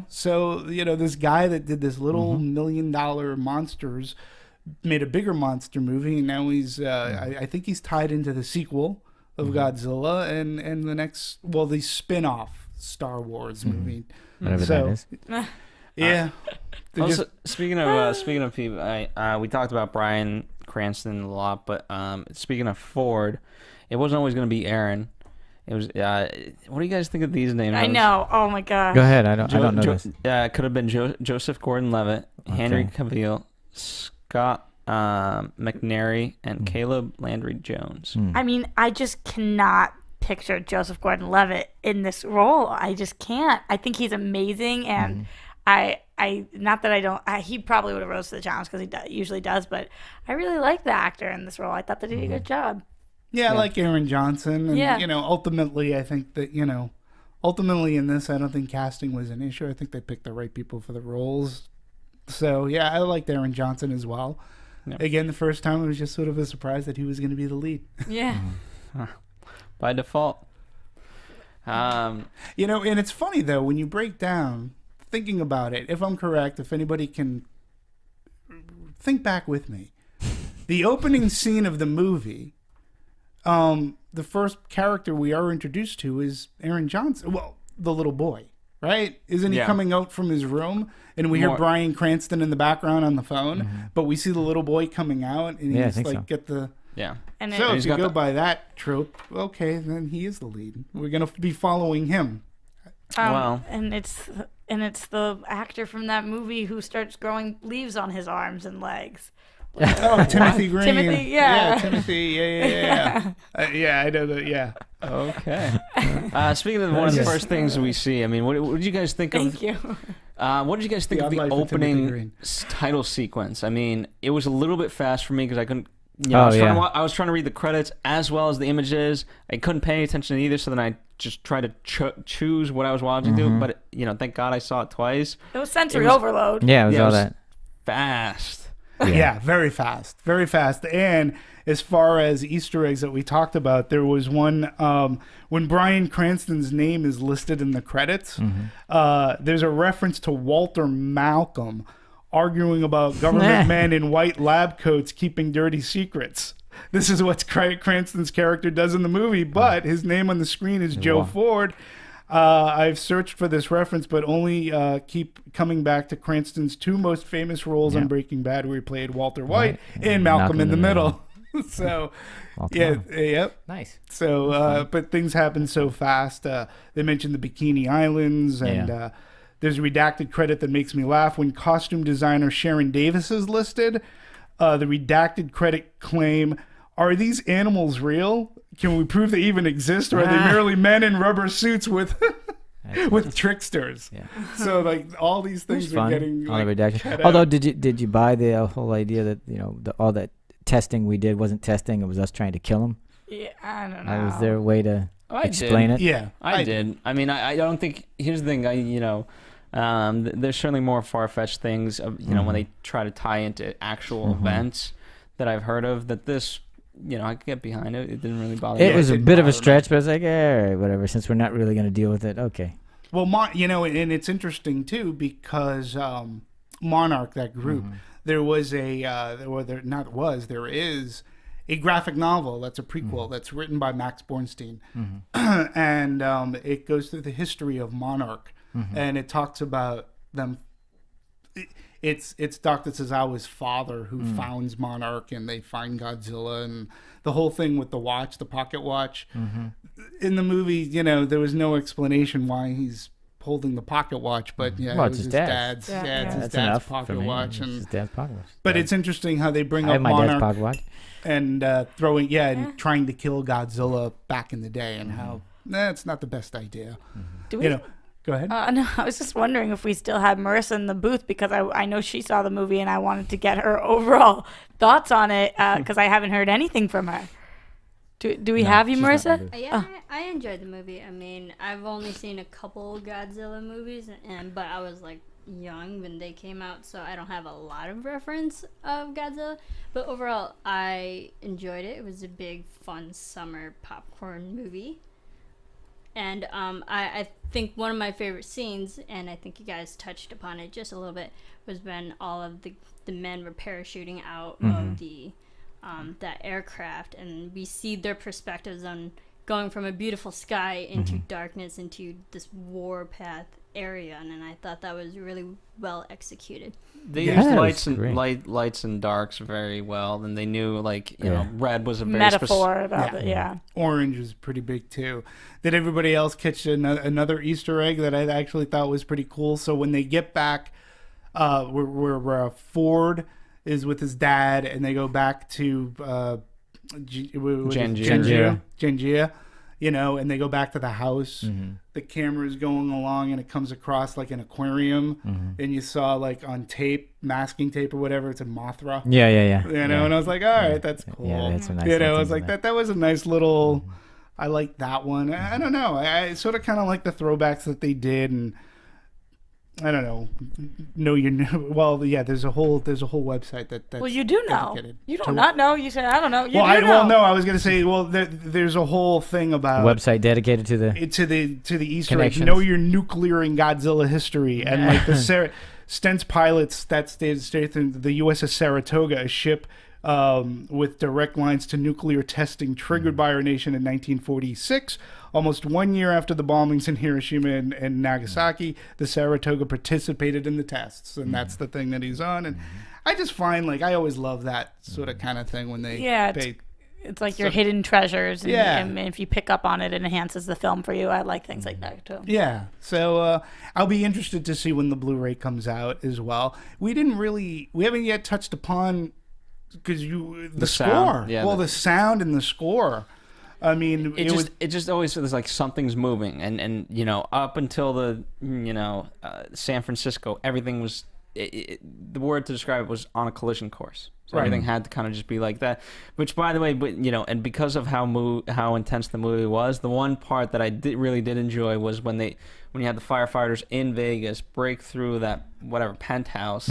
So this guy that did this little $1 million monsters made a bigger monster movie, and now he's I think he's tied into the sequel of Godzilla and the next, the spin-off Star Wars movie. Whatever that is. Yeah. Also, speaking of people, we talked about Bryan Cranston a lot, but speaking of Ford, it wasn't always going to be Aaron. It was. What do you guys think of these names? I know. Oh my god. Go ahead. I don't know this. Could have been Joseph Gordon-Levitt, Henry Cavill, Scott McNary, and Caleb Landry Jones. I mean, I just cannot picture Joseph Gordon-Levitt in this role. I just can't. I think he's amazing, and I not that I don't. He probably would have rose to the challenge because he usually does, but I really like the actor in this role. I thought that he did a good job. Yeah, I like Aaron Johnson, and ultimately, I think that ultimately in this, I don't think casting was an issue. I think they picked the right people for the roles. So yeah, I liked Aaron Johnson as well. Yep. Again, the first time it was just sort of a surprise that he was going to be the lead. Yeah. By default. And it's funny though when you break down, thinking about it. If I'm correct, if anybody can think back with me, the opening scene of the movie, the first character we are introduced to is Aaron Johnson. Well, the little boy. Right? Isn't he coming out from his room? And we hear Bryan Cranston in the background on the phone, but we see the little boy coming out, and he's get the... Yeah. And so if you go by that trope, okay, then he is the lead. We're going to be following him. And it's the actor from that movie who starts growing leaves on his arms and legs. Timothy Green. Timothy, yeah. Timothy, yeah. I know that, yeah. Okay. Speaking of one of the first things we see, I mean, what did you guys think of? Thank you. What did you guys think of the Odd Life of Timothy opening Green. title sequence? I mean, it was a little bit fast for me because I couldn't. I was trying to read the credits as well as the images. I couldn't pay any attention to either, so then I just tried to choose what I was watching to. But thank God I saw it twice. It was sensory overload. Yeah, it was all that. Fast. Yeah, very fast, very fast. And as far as Easter eggs that we talked about, there was one when Bryan Cranston's name is listed in the credits. There's a reference to Walter Malcolm arguing about government men in white lab coats keeping dirty secrets. This is what Cranston's character does in the movie, but his name on the screen is Joe Ford. I've searched for this reference, but only keep coming back to Cranston's two most famous roles on Breaking Bad, where he played Walter White and Malcolm in the Middle. So, yep. Nice. So, but things happen so fast. They mentioned the Bikini Islands, and there's a redacted credit that makes me laugh. When costume designer Sharon Davis is listed, the redacted credit claim, "Are these animals real? Can we prove they even exist, or are they merely men in rubber suits with with tricksters?" Yeah. So like all these things are getting all the like, redaction. cut Although, out. did you buy the whole idea that all that testing we did wasn't testing? It was us trying to kill them. Yeah, I don't know. Was there a way to I explain did. it? Yeah, I did. I mean, I don't think. Here's the thing. There's certainly more far-fetched things. When they try to tie into actual events that I've heard of. That this. I could get behind it. It didn't really bother me. It was a didn't bit of a bother me. stretch, but I was like, all right, whatever. Since we're not really going to deal with it, okay. Well, and it's interesting too because Monarch, that group, there was there is a graphic novel that's a prequel that's written by Max Bornstein, and it goes through the history of Monarch, and it talks about them. It's Dr. Tozawa's father who founds Monarch, and they find Godzilla, and the whole thing with the watch, the pocket watch. In the movie, there was no explanation why he's holding the pocket watch, but it was his dad's. Yeah. It's his That's dad's enough pocket for me. watch, It's his dad's pocket watch. but it's interesting how they bring I up have my dad's Monarch pocket watch. and and trying to kill Godzilla back in the day, and how that's not the best idea. Do we? Go ahead. No, I was just wondering if we still had Marissa in the booth because I know she saw the movie and I wanted to get her overall thoughts on it because I haven't heard anything from her. Do we have you, she's not in the Marissa? booth. Yeah, I enjoyed the movie. I mean, I've only seen a couple Godzilla movies, but I was like young when they came out, so I don't have a lot of reference of Godzilla. But overall, I enjoyed it. It was a big, fun summer popcorn movie. And I think one of my favorite scenes, and I think you guys touched upon it just a little bit, was when all of the men were parachuting out of that aircraft, and we see their perspectives on going from a beautiful sky into darkness, into this warpath area, and I thought that was really well executed. They Yeah, used it lights was and great. lights and darks very well, and they knew red was a very Metaphor about it, yeah. Orange is pretty big too. Did everybody else catch another Easter egg that I actually thought was pretty cool? So when they get back, where Ford is with his dad, and they go back to Jangia, and they go back to the house. The camera's going along, and it comes across like an aquarium, and you saw like on tape, masking tape or whatever, it's a Mothra. Yeah. And I was like, all right, that's cool. Yeah, that's a nice I little was thing like, in that was a nice little. I like that one. I don't know. I sort of kind of like the throwbacks that they did, and I don't know. Well, yeah. There's a whole website that's Well, you do know. dedicated You to- don't not know. You said I don't know. You Well, do know. no. I was gonna say, there's a whole thing about Website dedicated to the. to the Easter egg. Connections. Know your nuclear in Godzilla history, and like the Stentz pilots that stayed in the USS Saratoga, a ship with direct lines to nuclear testing triggered by our nation in 1946. Almost 1 year after the bombings in Hiroshima and Nagasaki, the Saratoga participated in the tests, and that's the thing that he's on. And I just find, like, I always love that sort of kind of thing when they It's like your hidden treasures. And, Yeah. and if you pick up on it, it enhances the film for you. I like things like that too. Yeah, so I'll be interested to see when the Blu-ray comes out as well. We haven't yet touched upon the score. sound, yeah, the sound and the score. I mean, it just always feels like something's moving, and you know, up until the San Francisco, everything was the word to describe it was on a collision course. So everything had to kind of just be like that. Which, by the way, and because of how intense the movie was, the one part that I really did enjoy was when you had the firefighters in Vegas break through that penthouse.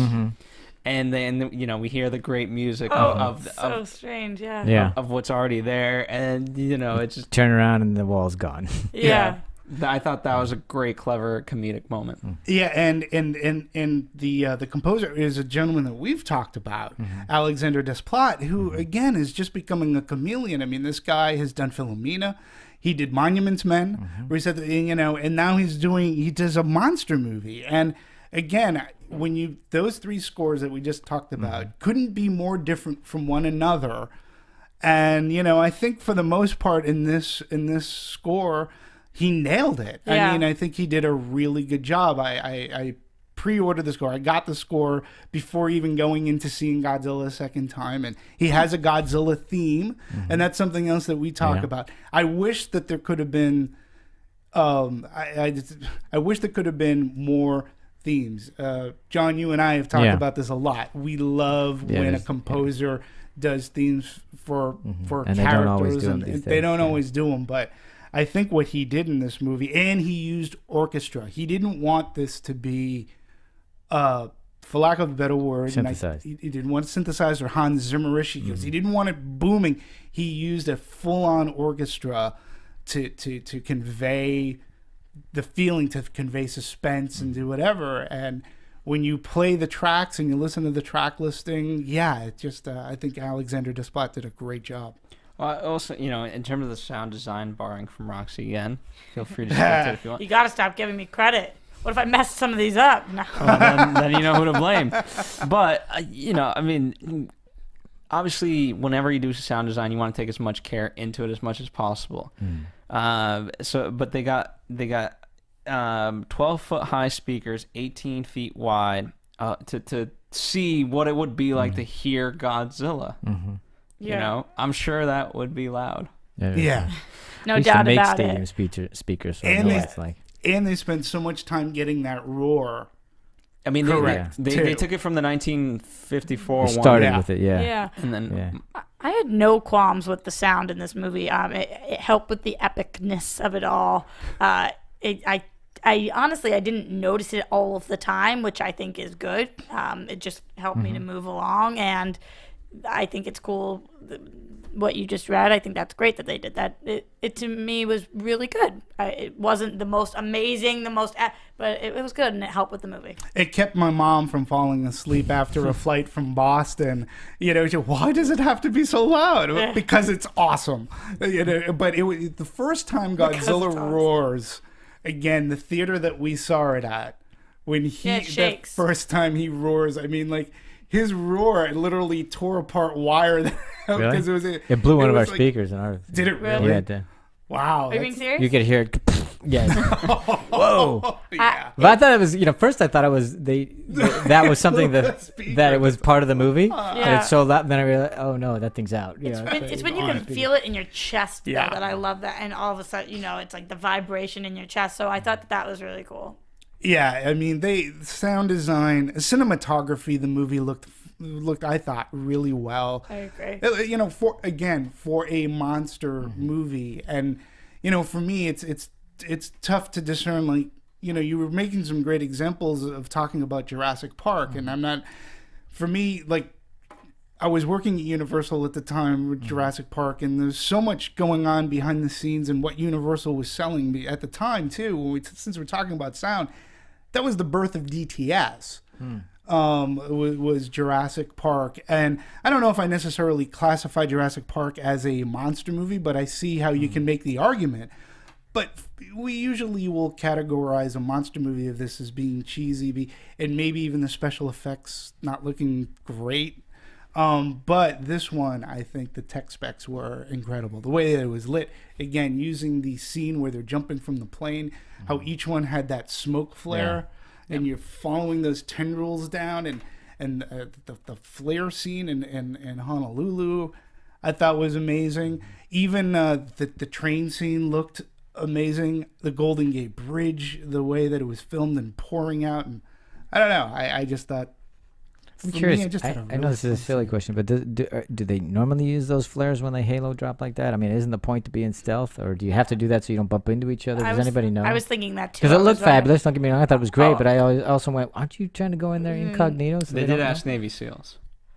And then we hear the great music of strange, of what's already there, and it's just turn around and the wall's gone. Yeah. I thought that was a great, clever comedic moment. Yeah, and the composer is a gentleman that we've talked about, Alexander Desplat, who again is just becoming a chameleon. I mean, this guy has done Philomena. He did Monuments Men, where he said that, and now he does a monster movie. And again, when those three scores that we just talked about couldn't be more different from one another. And I think for the most part in this score, he nailed it. Yeah. I mean, I think he did a really good job. I pre-ordered the score. I got the score before even going into seeing Godzilla a second time, and he has a Godzilla theme, and that's something else that we talk about. I wish that there could have been, I wish there could have been more themes. John, you and I have talked about this a lot. We love when a composer does themes for and characters, they don't always do them, but I think what he did in this movie, and he used orchestra. He didn't want this to be, for lack of a better word, synthesized. He didn't want it synthesized or Hans Zimmerish. He didn't want it booming. He used a full-on orchestra to convey the feeling, to convey suspense and do whatever. And when you play the tracks and you listen to the track listing, I think Alexander Desplat did a great job. Well, also, in terms of the sound design, borrowing from Roxy again, feel free to skip it if you want. You got to stop giving me credit. What if I messed some of these up? No. Well, then you know who to blame. But, I mean, obviously, whenever you do sound design, you want to take as much care into it as much as possible. But they got 12-foot high speakers, 18 feet wide, to see what it would be like to hear Godzilla. I'm sure that would be loud. Yeah. No doubt about it. Make stadium speakers. So And they spent so much time getting that roar. I mean, they took it from the 1954 they started one. with it, Yeah. And then I had no qualms with the sound in this movie. It helped with the epicness of it all. I honestly, I didn't notice it all of the time, which I think is good. It just helped me to move along, and I think it's cool what you just read. I think that's great that they did that. It to me was really good. It wasn't the most amazing, but it was good, and it helped with the movie. It kept my mom from falling asleep after a flight from Boston. Why does it have to be so loud? Because it's awesome. But it was the first time Godzilla roars. Again, the theater that we saw it at, when the first time he roars, I mean, like, his roar literally tore apart wire. Really? It blew one of our speakers in ours. Did it really? Yeah, it did. Wow. Are you being serious? You could hear it. Yeah. Whoa. Yeah. But I thought it was, first I thought it was, that was something that it was part of the movie. And it's so loud, then I realized, oh no, that thing's out. It's when you can feel it in your chest, though, that I love that. And all of a sudden, it's like the vibration in your chest. So I thought that was really cool. Yeah, I mean, sound design, cinematography, the movie looked, I thought, really well. I agree. For a monster movie, and for me, it's tough to discern. Like, you were making some great examples of talking about Jurassic Park, and I'm not. For me, like, I was working at Universal at the time with Jurassic Park, and there's so much going on behind the scenes and what Universal was selling me at the time too. Since we're talking about sound. That was the birth of DTS, was Jurassic Park. And I don't know if I necessarily classify Jurassic Park as a monster movie, but I see how you can make the argument. But we usually will categorize a monster movie of this as being cheesy, and maybe even the special effects not looking great. But this one, I think the tech specs were incredible. The way that it was lit, again, using the scene where they're jumping from the plane, how each one had that smoke flare, and you're following those tendrils down, and the flare scene in Honolulu. I thought was amazing. Even the train scene looked amazing. The Golden Gate Bridge, the way that it was filmed and pouring out, and I don't know. I just thought. I'm for curious. me, I just had a I know really this is a fun silly scene. question, but do they normally use those flares when they halo drop like that? I mean, isn't the point to be in stealth, or do you have to do that so you don't bump into each other? Does anybody know? I was thinking that too. Because I it was looked wondering- fabulous. Don't get me wrong. I thought it was great, Oh. but I also went, "Aren't you trying to go in there incognito?" So They don't did know? ask Navy SEAls.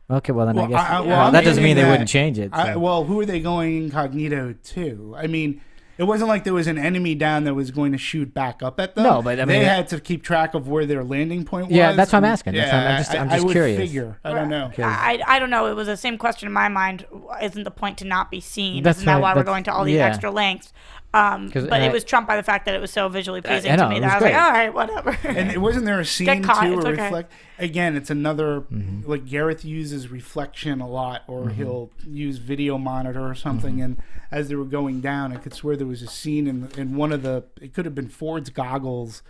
Okay, well then I Well, guess I'm that doesn't thinking mean they that- wouldn't change it. So. Well, who are they going incognito to? I mean, it wasn't like there was an enemy down that was going to shoot back up at them. No, but I mean, they had to keep track of where their landing point was. Yeah, that's what I'm asking. Yeah, I'm I just would curious. Figure. I don't know. I don't know. It was the same question in my mind. Isn't the point to not be seen? That's Isn't that right, why we're that's- going to all these yeah. extra lengths? 'Cause But I- it was trumped by the fact that it was so visually pleasing I know, to me it that was I was like, great. all right, whatever. And it wasn't there a scene caught, too, it's or okay. reflect? Again, it's another like Gareth uses reflection a lot, or he'll use video monitor or something. And as they were going down, I could swear there was a scene in one of the. It could have been Ford's goggles.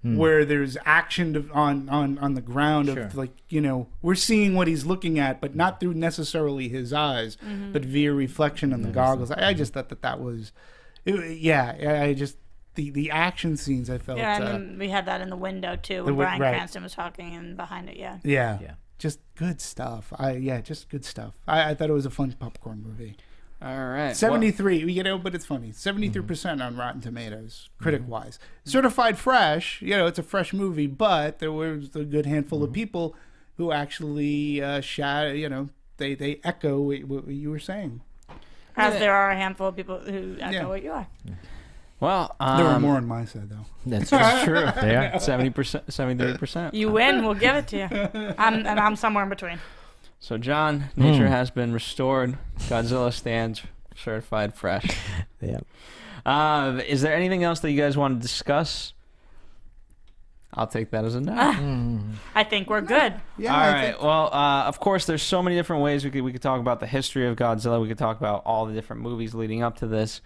Where there's action on the ground Sure. of we're seeing what he's looking at, but not through necessarily his eyes, but via reflection on the goggles. I just thought that was, I just the action scenes I felt. Yeah, and then we had that in the window too when Bryan Cranston was talking, and behind it, yeah. Yeah. Yeah. Just good stuff. Just good stuff. I thought it was a fun popcorn movie. All right. 73, but it's funny. 73% on Rotten Tomatoes, critic-wise. Certified fresh, it's a fresh movie, but there was a good handful of people who actually they echo what you were saying. As there are a handful of people who echo what you are. Well, There were more on my side, though. That's true. They are. 70%, 73%. You win, we'll give it to you. I'm somewhere in between. So, John, nature has been restored. Godzilla stands certified fresh. Yeah. Is there anything else that you guys want to discuss? I'll take that as a no. I think we're good. Yeah, All I right. think- Well, of course, there's so many different ways we could talk about the history of Godzilla. We could talk about all the different movies leading up to this.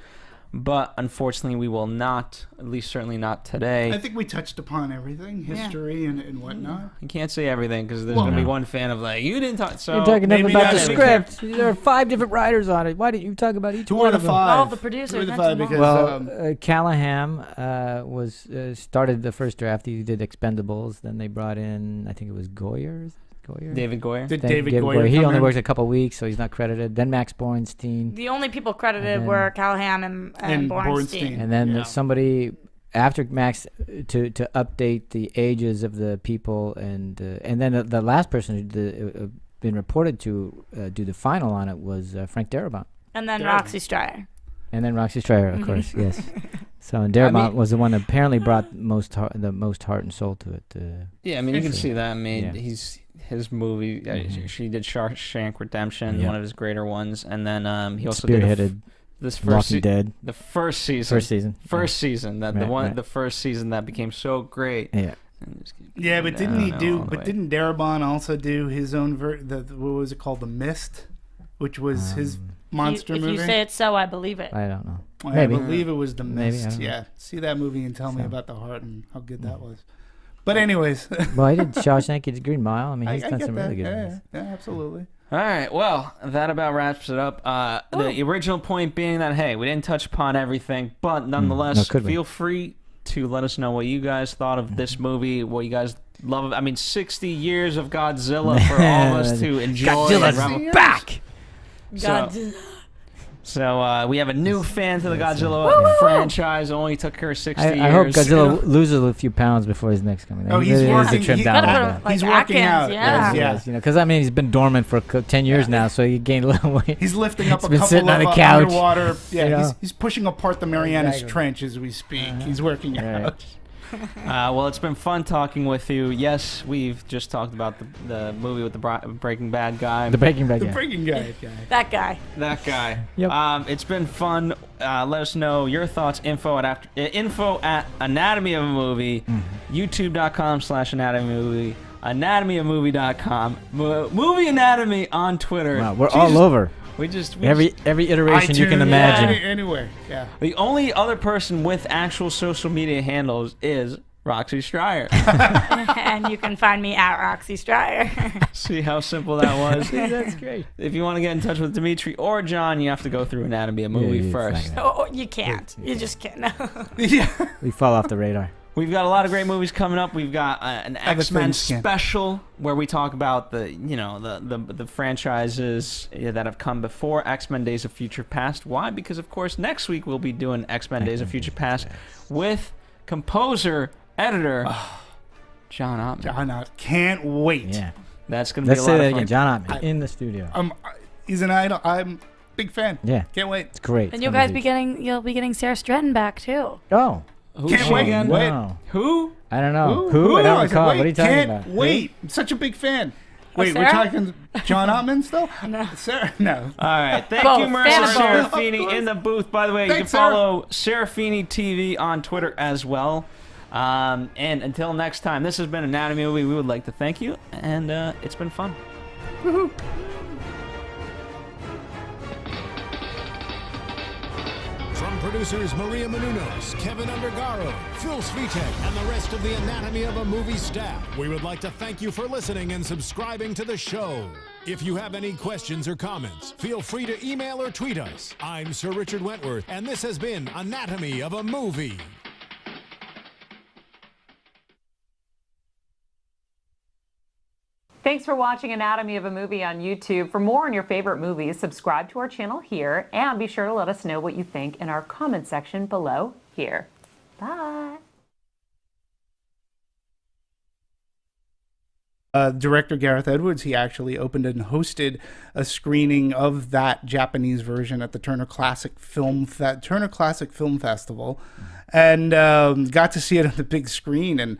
But unfortunately, we will not, at least certainly not today. I think we touched upon everything, history and whatnot. You can't say everything because there's Well, going to be no. one fan of like, you didn't talk. So You're talking maybe about the not script. There are 5 different writers on it. Why didn't you talk about each Who one are the of them? five? All of the producers Who are the mentioned five? them. Because Well, Callahan was started the first draft. He did Expendables. Then they brought in, I think it was Goyer. David Goyer. did Then David Goyer He come only in? worked a couple weeks, so he's not credited. Then Max Bornstein. The only people credited then- were Callahan and Bornstein. And then Yeah. somebody after Max to update the ages of the people, and then the last person who been reported to do the final on it was Frank Darabont, And then Roxy Stryer. and then Roxy Stryer, of course, yes. So and Darabont was the one that apparently brought the most heart and soul to it. Yeah, I mean, you can see that. I mean, Yeah. his movie. She did Shawshank Redemption, Yeah. one of his greater ones, and then he also Spearheaded did this Walking Dead the first season. first season. Season that Right. the first season that became so great. Yeah. And just keep Yeah, going but didn't he down do? all the But way. didn't Darabont also do his own what was it called, The Mist, which was his monster if movie? you say it so, I believe it. I don't know. I Maybe. believe it was The Maybe, I Mist. don't know. Yeah, see that movie and tell me So. about the heart and how good that was. But anyways, Well, he did Shawshank. He did Green Mile. I mean, I he's done get some that. really good Yeah, ones. yeah, absolutely. All right, well, that about wraps it up. The original point being that, hey, we didn't touch upon everything, but nonetheless, could we? feel free to let us know what you guys thought of this movie, what you guys love. I mean, 60 years of Godzilla for all of us to enjoy. Godzilla's and revel- back. God. So we have a new fan to the Godzilla franchise. Only took her 60 years. I hope Godzilla loses a few pounds before his next coming. Oh, He he's really needs working- to trim he- down Gotta a put little him bit. like He's working Atkins, out. Yeah. Yeah. Because I mean, he's been dormant for 10 years now, so he gained a little weight. He's lifting up He's a been couple sitting of on the couch, underwater. Yeah, you know? he's pushing apart the Marianas Exactly. Trench as we speak. He's working Right. out. Well, it's been fun talking with you. Yes, we've just talked about the movie with the Breaking Bad guy. The Breaking Bad The guy. freaking guy. That guy. That guy. Yep. It's been fun. Let us know your thoughts. Info at Anatomy of a Movie. YouTube.com/Anatomy of a Movie. AnatomyofMovie.com. Movie Anatomy on Twitter. Wow, we're Jesus, all over. We Every iteration you can iTunes, imagine. Anywhere. Yeah. The only other person with actual social media handles is Roxy Stryer. And you can find me at Roxy Stryer. See how simple that was? That's great. If you want to get in touch with Dimitri or John, you have to go through Anatomy of Movie it's not first. gonna Oh, you can't. You just can't. Yeah. We fall off the radar. We've got a lot of great movies coming up. We've got an have a X-Men thin skin. special where we talk about the franchises that have come before X-Men Days of Future Past. Why? Because of course next week we'll be doing X-Men Days of Future Past with composer, editor John Ottman. John Ott. Can't wait. Yeah. That's gonna be Let's a say lot that of fun. again. John Ottman in the studio. He's an idol. I'm a big fan. Yeah. Can't wait. It's great. And It's you'll gonna guys be getting Sarah Stretton back too. Oh. Who's Can't she wait. again? Wait. No. Who? I don't know. Who? Who? I don't I said, recall. wait, What are you talking can't about? wait. I'm such a big fan. Wait, we're Sarah? talking John Ottman still? No. Sarah? No. All right. Thank Both. you, Fan Marissa of both. Serafini in the booth. By the way, you Thanks, can follow Serafini TV on Twitter as well. And until next time, this has been Anatomy Movie. We would like to thank you, and it's been fun. From producers Maria Menounos, Kevin Undergaro, Phil Svitek, and the rest of the Anatomy of a Movie staff, we would like to thank you for listening and subscribing to the show. If you have any questions or comments, feel free to email or tweet us. I'm Sir Richard Wentworth, and this has been Anatomy of a Movie. Thanks for watching Anatomy of a Movie on YouTube. For more on your favorite movies, subscribe to our channel here and be sure to let us know what you think in our comment section below here. Bye. Director Gareth Edwards, he actually opened and hosted a screening of that Japanese version at the Turner Classic Film Festival, and got to see it on the big screen. And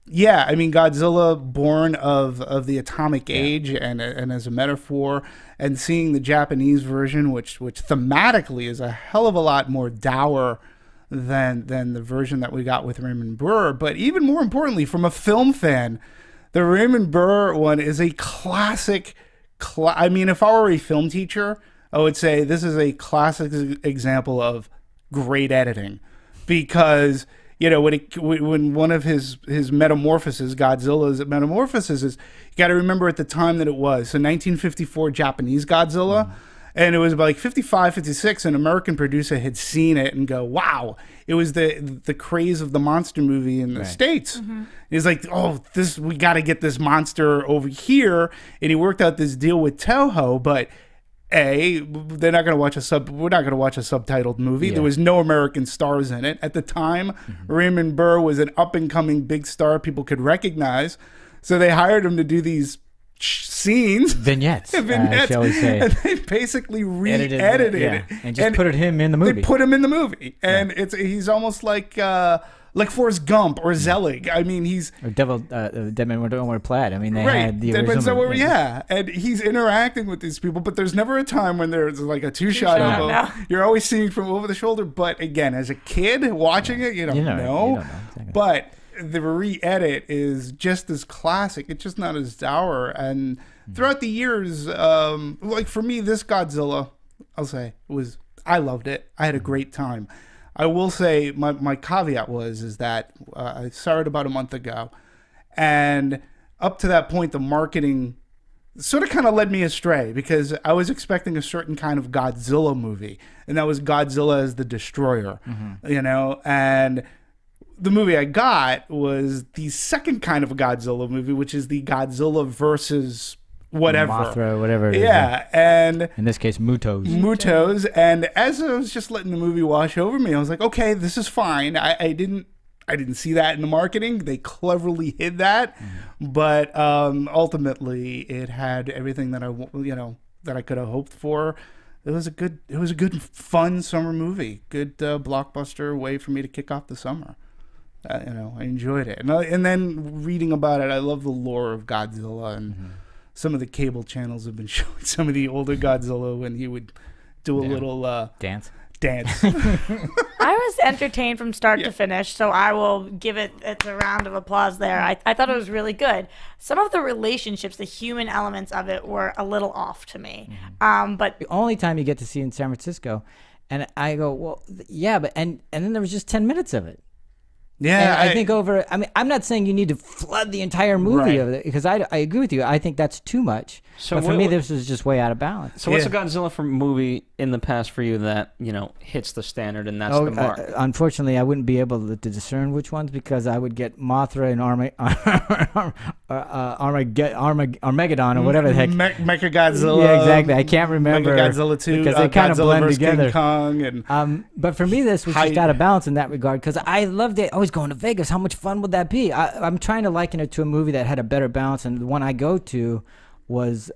yeah, I mean, Godzilla, born of the atomic age, and as a metaphor, and seeing the Japanese version, which thematically is a hell of a lot more dour than the version that we got with Raymond Burr. But even more importantly, from a film fan, the Raymond Burr one is a classic. I mean, if I were a film teacher, I would say this is a classic example of great editing, because you know when one of his metamorphoses, Godzilla's metamorphoses, is, you got to remember at the time that it was. So 1954 Japanese Godzilla. And it was about like 55, 56, an American producer had seen it and go, wow, it was the craze of the monster movie in the States. He's like, oh, we got to get this monster over here. And he worked out this deal with Toho, but they're not going to watch we're not going to watch a subtitled movie. There was no American stars in it. At the time, Raymond Burr was an up-and-coming big star people could recognize. So they hired him to do these scenes, vignettes, shall we say, and they basically re-edited it and just put him in the movie. They put him in the movie, and he's almost like Forrest Gump or Zelig. I mean, he's or Dead Men Don't Wear Plaid. I mean, they right. had the Dead Men original. Don't Wear, and he's interacting with these people, but there's never a time when there's like a two-shot of him. No. You're always seeing from over the shoulder. But again, as a kid watching it, you don't know. Exactly. But the re-edit is just as classic. It's just not as dour. And throughout the years, like for me, this Godzilla, I'll say, I loved it. I had a great time. I will say my caveat is that I saw it about a month ago, and up to that point, the marketing sort of kind of led me astray, because I was expecting a certain kind of Godzilla movie, and that was Godzilla as the Destroyer, and the movie I got was the second kind of Godzilla movie, which is the Godzilla versus whatever. Mothra, whatever it is. Yeah, and in this case, Mutos. And as I was just letting the movie wash over me, I was like, okay, this is fine. I didn't see that in the marketing. They cleverly hid that, but ultimately, it had everything that I could have hoped for. It was a good, fun summer movie. Good blockbuster way for me to kick off the summer. I enjoyed it, and then reading about it, I love the lore of Godzilla, and some of the cable channels have been showing some of the older Godzilla when he would do a little dance. I was entertained from start to finish, so I will give it a round of applause there. I thought it was really good. Some of the relationships, the human elements of it, were a little off to me. But the only time you get to see in San Francisco, and I go, well, yeah, but and then there was just 10 minutes of it. Yeah, And I think over. I mean, I'm not saying you need to flood the entire movie of it because I agree with you. I think that's too much. So but for me, this is just way out of balance. So what's a Godzilla movie in the past for you that hits the standard and that's the mark? Unfortunately, I wouldn't be able to discern which ones because I would get Mothra and Armageddon or whatever the heck. Mechagodzilla. Yeah, exactly. I can't remember. Mechagodzilla 2. Because they kind of Godzilla blend versus together. King Kong and but for me, this was just out of balance in that regard because I loved it. Always going to Vegas. How much fun would that be? I'm trying to liken it to a movie that had a better balance, and the one I go to was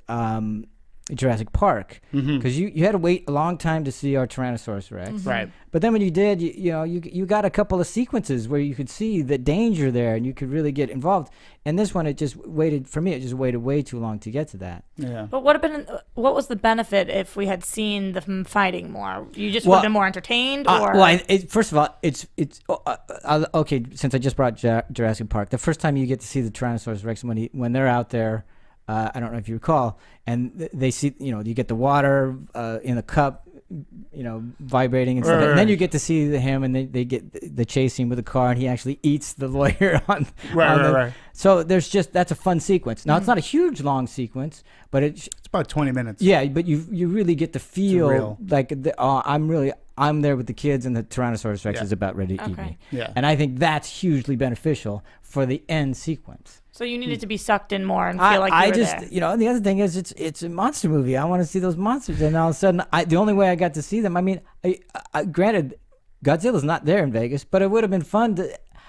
Jurassic Park because you had to wait a long time to see our Tyrannosaurus Rex, right? But then when you did, you got a couple of sequences where you could see the danger there, and you could really get involved. And this one, it just waited way too long to get to that. Yeah. But what was the benefit if we had seen them fighting more? You just would have been more entertained, or first of all, it's okay. Since I just brought Jurassic Park, the first time you get to see the Tyrannosaurus Rex when they're out there. I don't know if you recall, and they see, you get the water in a cup, vibrating and stuff. And then you get to see him, and they get the chase scene with the car, and he actually eats the lawyer on. Right. So that's a fun sequence. Now it's not a huge long sequence, but it's about 20 minutes. Yeah, but you really get to feel like I'm there with the kids, and the Tyrannosaurus Rex is about ready to eat me. Yeah. And I think that's hugely beneficial for the end sequence. So you needed to be sucked in more and feel like you were there. The other thing is it's a monster movie. I want to see those monsters, and all of a sudden, the only way I got to see them. I mean, granted, Godzilla's not there in Vegas, but it would have been fun.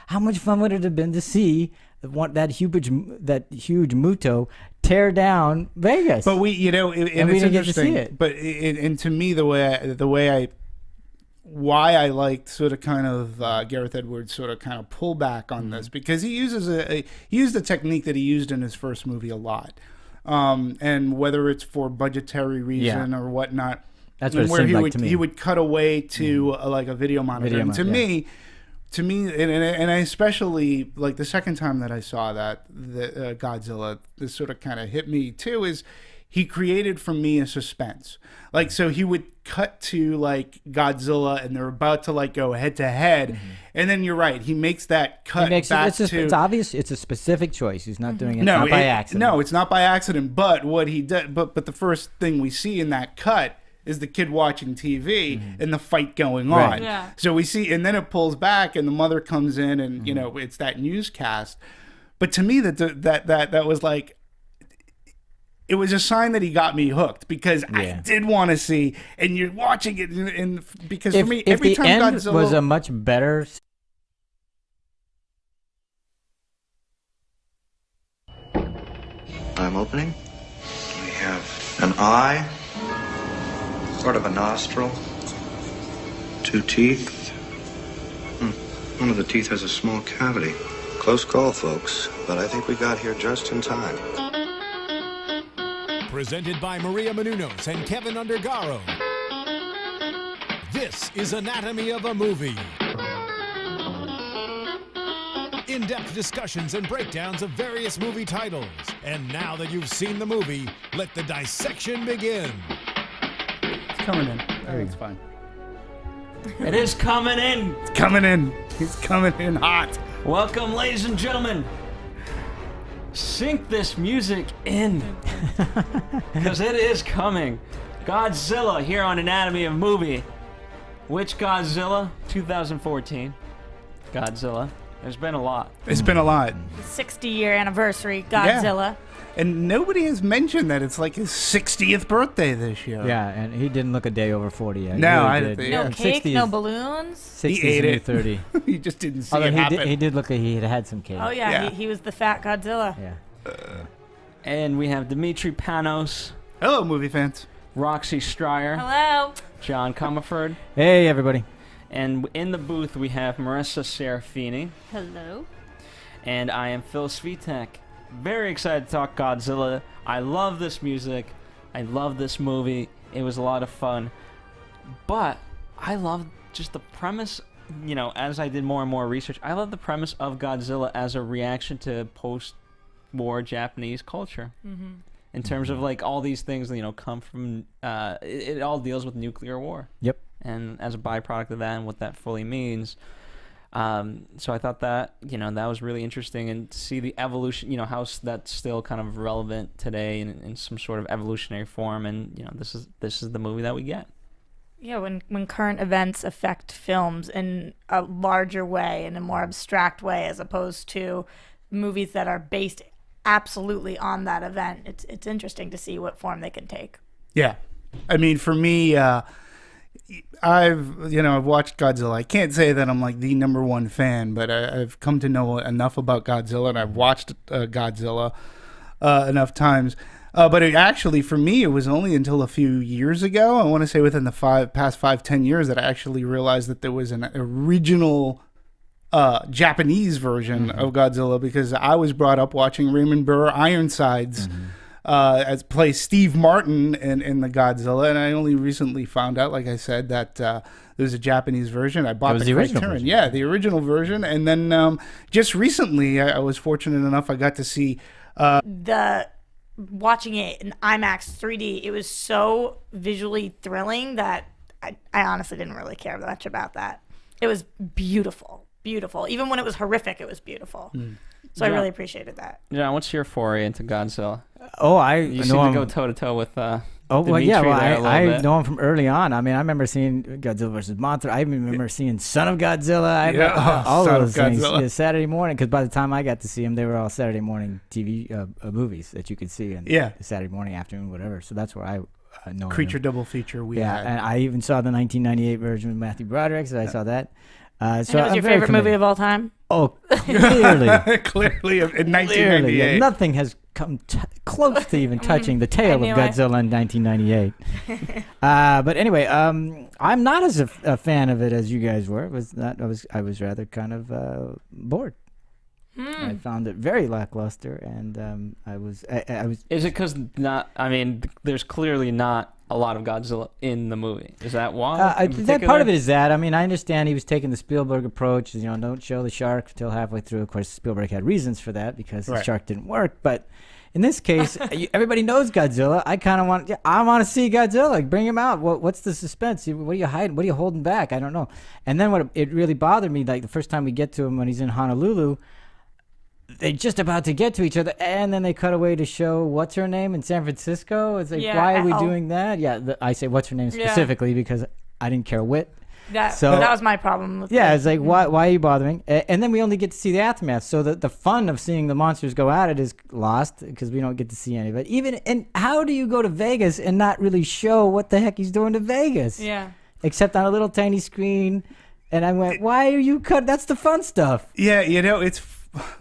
How much fun would it have been to see that huge Muto tear down Vegas? But we and it's we didn't get to interesting. see it. But and to me, why I liked sort of kind of Gareth Edwards sort of kind of pull back on this, because he used a technique that he used in his first movie a lot, and whether it's for budgetary reason or whatnot, that's what it seemed like to me. He would cut away to like a video monitor. And to me, and I especially like the second time that I saw the Godzilla, this sort of kind of hit me too, is he created for me a suspense. Like, so he would cut to like Godzilla and they're about to like go head to head. And then you're right. He makes that cut back to... It's obvious. It's a specific choice. He's not doing it not by accident. No, it's not by accident. But what he did, but the first thing we see in that cut is the kid watching TV and the fight going on. Right. Yeah. So we see, and then it pulls back and the mother comes in and, it's that newscast. But to me, that was like, it was a sign that he got me hooked, because I did want to see, and you're watching it, and because for me, every time end Godzilla was a much better. I'm opening. We have an eye, sort of a nostril, 2 teeth. One of the teeth has a small cavity. Close call, folks, but I think we got here just in time. Presented by Maria Menounos and Kevin Undergaro. This is Anatomy of a Movie. In-depth discussions and breakdowns of various movie titles. And now that you've seen the movie, let the dissection begin. It's coming in. It's fine. It is coming in. It's coming in. He's coming in hot. Welcome, ladies and gentlemen. Sink this music in, because it is coming. Godzilla here on Anatomy of Movie. Which Godzilla? 2014. Godzilla. There's been a lot. It's been a lot. 60-year anniversary Godzilla. Yeah. And nobody has mentioned that it's like his 60th birthday this year. Yeah, and he didn't look a day over 40 yet. No, really I did. didn't. No cake, no balloons. 60 He ate it. 30. He just didn't see Although it happen. he did look like he had some cake. Oh, yeah. He was the fat Godzilla. Yeah. And we have Dimitri Panos, Hello, movie fans. Roxy Stryer, Hello. John Comerford, Hey, everybody. and in the booth we have Marissa Serafini, Hello. and I am Phil Svitek. Very excited to talk Godzilla. I love this music. I love this movie. It was a lot of fun. But I love just the premise, as I did more and more research, I love the premise of Godzilla as a reaction to post-war Japanese culture. Mm-hmm. In terms of like all these things, come from, it all deals with nuclear war. Yep. And as a byproduct of that and what that fully means. So I thought that, that was really interesting, and to see the evolution, how that's still kind of relevant today in some sort of evolutionary form. And, this is the movie that we get. Yeah, when current events affect films in a larger way, in a more abstract way, as opposed to movies that are based absolutely on that event, it's interesting to see what form they can take. Yeah. I mean, for me, I've watched Godzilla. I can't say that I'm like the number one fan, but I've come to know enough about Godzilla, and I've watched Godzilla enough times. But it actually, for me, it was only until a few years ago, I want to say within the past 5-10 years, that I actually realized that there was an original Japanese version of Godzilla, because I was brought up watching Raymond Burr Ironsides as play Steve Martin in the Godzilla, and I only recently found out, like I said, that there's a Japanese version. I bought the original version. Yeah, the original version, and then just recently, I was fortunate enough I got to see watching it in IMAX 3D. It was so visually thrilling that I honestly didn't really care much about that. It was beautiful. Even when it was horrific, it was beautiful. So I really appreciated that. Yeah, what's your foray into Godzilla? You seem to go toe to toe with. I know him from early on. I mean, I remember seeing Godzilla versus Mothra. I even remember seeing Son of Godzilla. All those things. Saturday morning, because by the time I got to see them, they were all Saturday morning TV movies that you could see. Saturday morning, afternoon, whatever. So that's where I know Creature double feature. And I even saw the 1998 version with Matthew Broderick. So I saw that. So and it was your favorite movie of all time? Oh, clearly. Clearly, in 1998. Yeah, nothing has come close to even touching the tale of Godzilla in 1998. But anyway, I'm not as a fan of it as you guys were. I was rather kind of bored. I found it very lackluster, and I was. Is it because there's clearly not a lot of Godzilla in the movie? Is that why? That part of it is that. I mean, I understand he was taking the Spielberg approach. Don't show the shark until halfway through. Of course, Spielberg had reasons for that, because the shark didn't work. But in this case, everybody knows Godzilla. I want to see Godzilla. Bring him out. What's the suspense? What are you hiding? What are you holding back? I don't know. And then it really bothered me, like the first time we get to him when he's in Honolulu, they're just about to get to each other, and then they cut away to show what's her name in San Francisco. It's like, why are we doing that? Yeah, I say what's her name specifically because I didn't care a whit. That was my problem with it's like, why are you bothering? And then we only get to see the aftermath, so the fun of seeing the monsters go at it is lost, because we don't get to see any of it. And how do you go to Vegas and not really show what the heck he's doing to Vegas? Yeah. Except on a little tiny screen. And I went, why are you cut? That's the fun stuff. Yeah,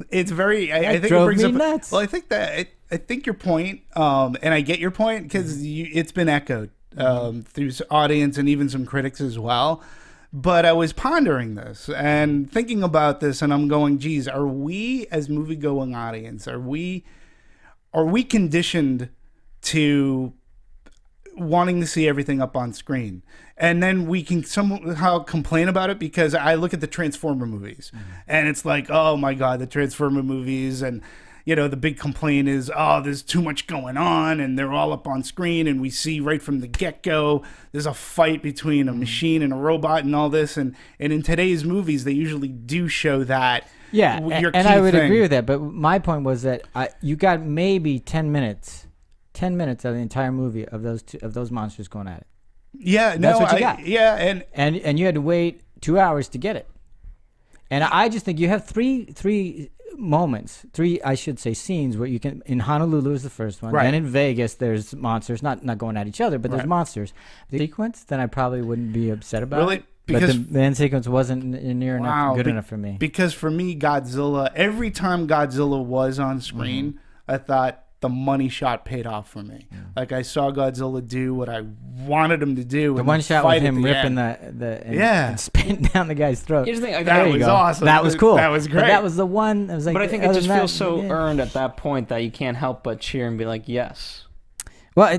it's very. I think drove it brings me up. Nuts. Well, I think your point, and I get your point, because it's been echoed through audience and even some critics as well. But I was pondering this and thinking about this, and I'm going, geez, are we as movie-going audience, are we conditioned to wanting to see everything up on screen? And then we can somehow complain about it, because I look at the Transformer movies and it's like, oh my God, the Transformer movies. And, the big complaint is, there's too much going on and they're all up on screen. And we see right from the get-go, there's a fight between a machine and a robot and all this. And in today's movies, they usually do show that. Yeah, and I would agree with that. But my point was that you got maybe 10 minutes of the entire movie of those monsters going at it. Yeah, that's what you got. Yeah, and you had to wait 2 hours to get it. And I just think you have three moments, I should say scenes, where you can. In Honolulu is the first one. Then in Vegas, there's monsters, not going at each other, but there's monsters. The sequence, then I probably wouldn't be upset about. Really? It. Because the end sequence wasn't near enough, good enough for me. Because for me, Godzilla, every time Godzilla was on screen, I thought the money shot paid off for me. Like, I saw Godzilla do what I wanted him to do. The one shot with him ripping and spitting down the guy's throat. Here's the thing, that was awesome. That was cool. That was great. But that was the one. It was like, but I think it just feels so earned at that point that you can't help but cheer and be like, yes. Well,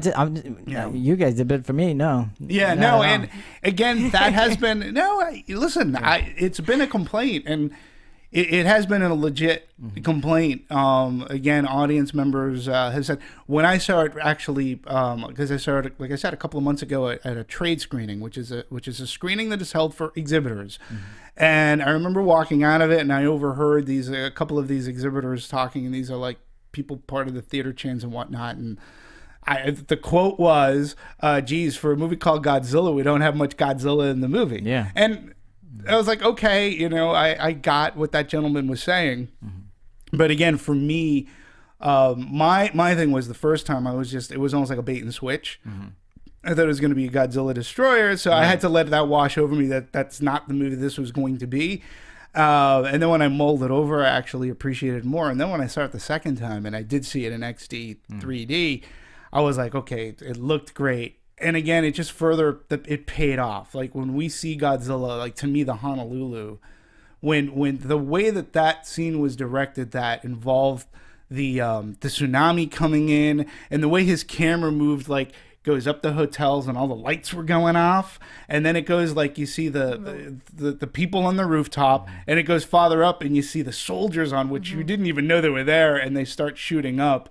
you guys did, but for me, no. Yeah, no, and again, that has been listen. It's been a complaint, and it has been a legit complaint. Again, audience members have said, when I saw it actually, because I saw it, like I said, a couple of months ago at a trade screening, which is a screening that is held for exhibitors. And I remember walking out of it, and I overheard a couple of these exhibitors talking, and these are like people part of the theater chains and whatnot. And the quote was, geez, for a movie called Godzilla, we don't have much Godzilla in the movie. Yeah. And I was like, okay, I got what that gentleman was saying. But again, for me, my thing was the first time it was almost like a bait and switch. I thought it was going to be a Godzilla destroyer, so I had to let that wash over me that that's not the movie this was going to be. And then when I mulled it over, I actually appreciated it more. And then when I saw it the second time, and I did see it in XD 3D, I was like, okay, it looked great. And again, it just it paid off. Like when we see Godzilla, like to me, the Honolulu, when the way that scene was directed, that involved the tsunami coming in, and the way his camera moved, like goes up the hotels and all the lights were going off, and then it goes like you see the people on the rooftop, and it goes farther up and you see the soldiers on which you didn't even know they were there, and they start shooting up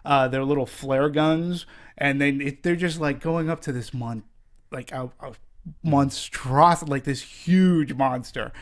their little flare guns. And then they're just like going up to this monstrosity, like this huge monster.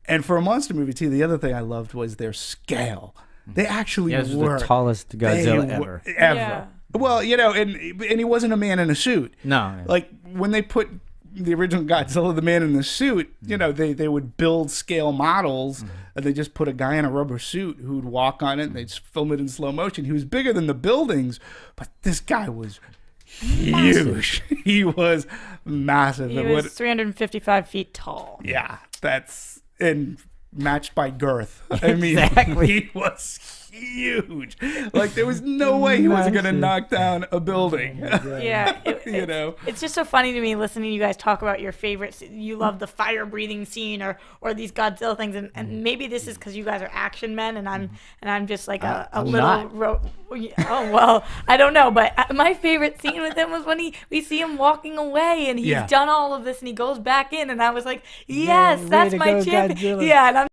And for a monster movie too, the other thing I loved was their scale. They actually were the tallest Godzilla ever. Yeah. Well, and he wasn't a man in a suit. No. Like when they put the original Godzilla, the man in the suit, they would build scale models, and they just put a guy in a rubber suit who would walk on it, and they'd film it in slow motion. He was bigger than the buildings, but this guy was huge. He was massive. He was 355 feet tall. Yeah, and matched by girth. I mean, he was huge. Like there was no way he wasn't going to knock down a building. Yeah, it's just so funny to me listening to you guys talk about your favorites. You love the fire breathing scene or these Godzilla things, and maybe this is because you guys are action men, and I'm just like a little. Oh well, I don't know, but my favorite scene with him was when we see him walking away, and he's done all of this, and he goes back in, and I was like, yes, that's my champion. Godzilla. Yeah, and I'm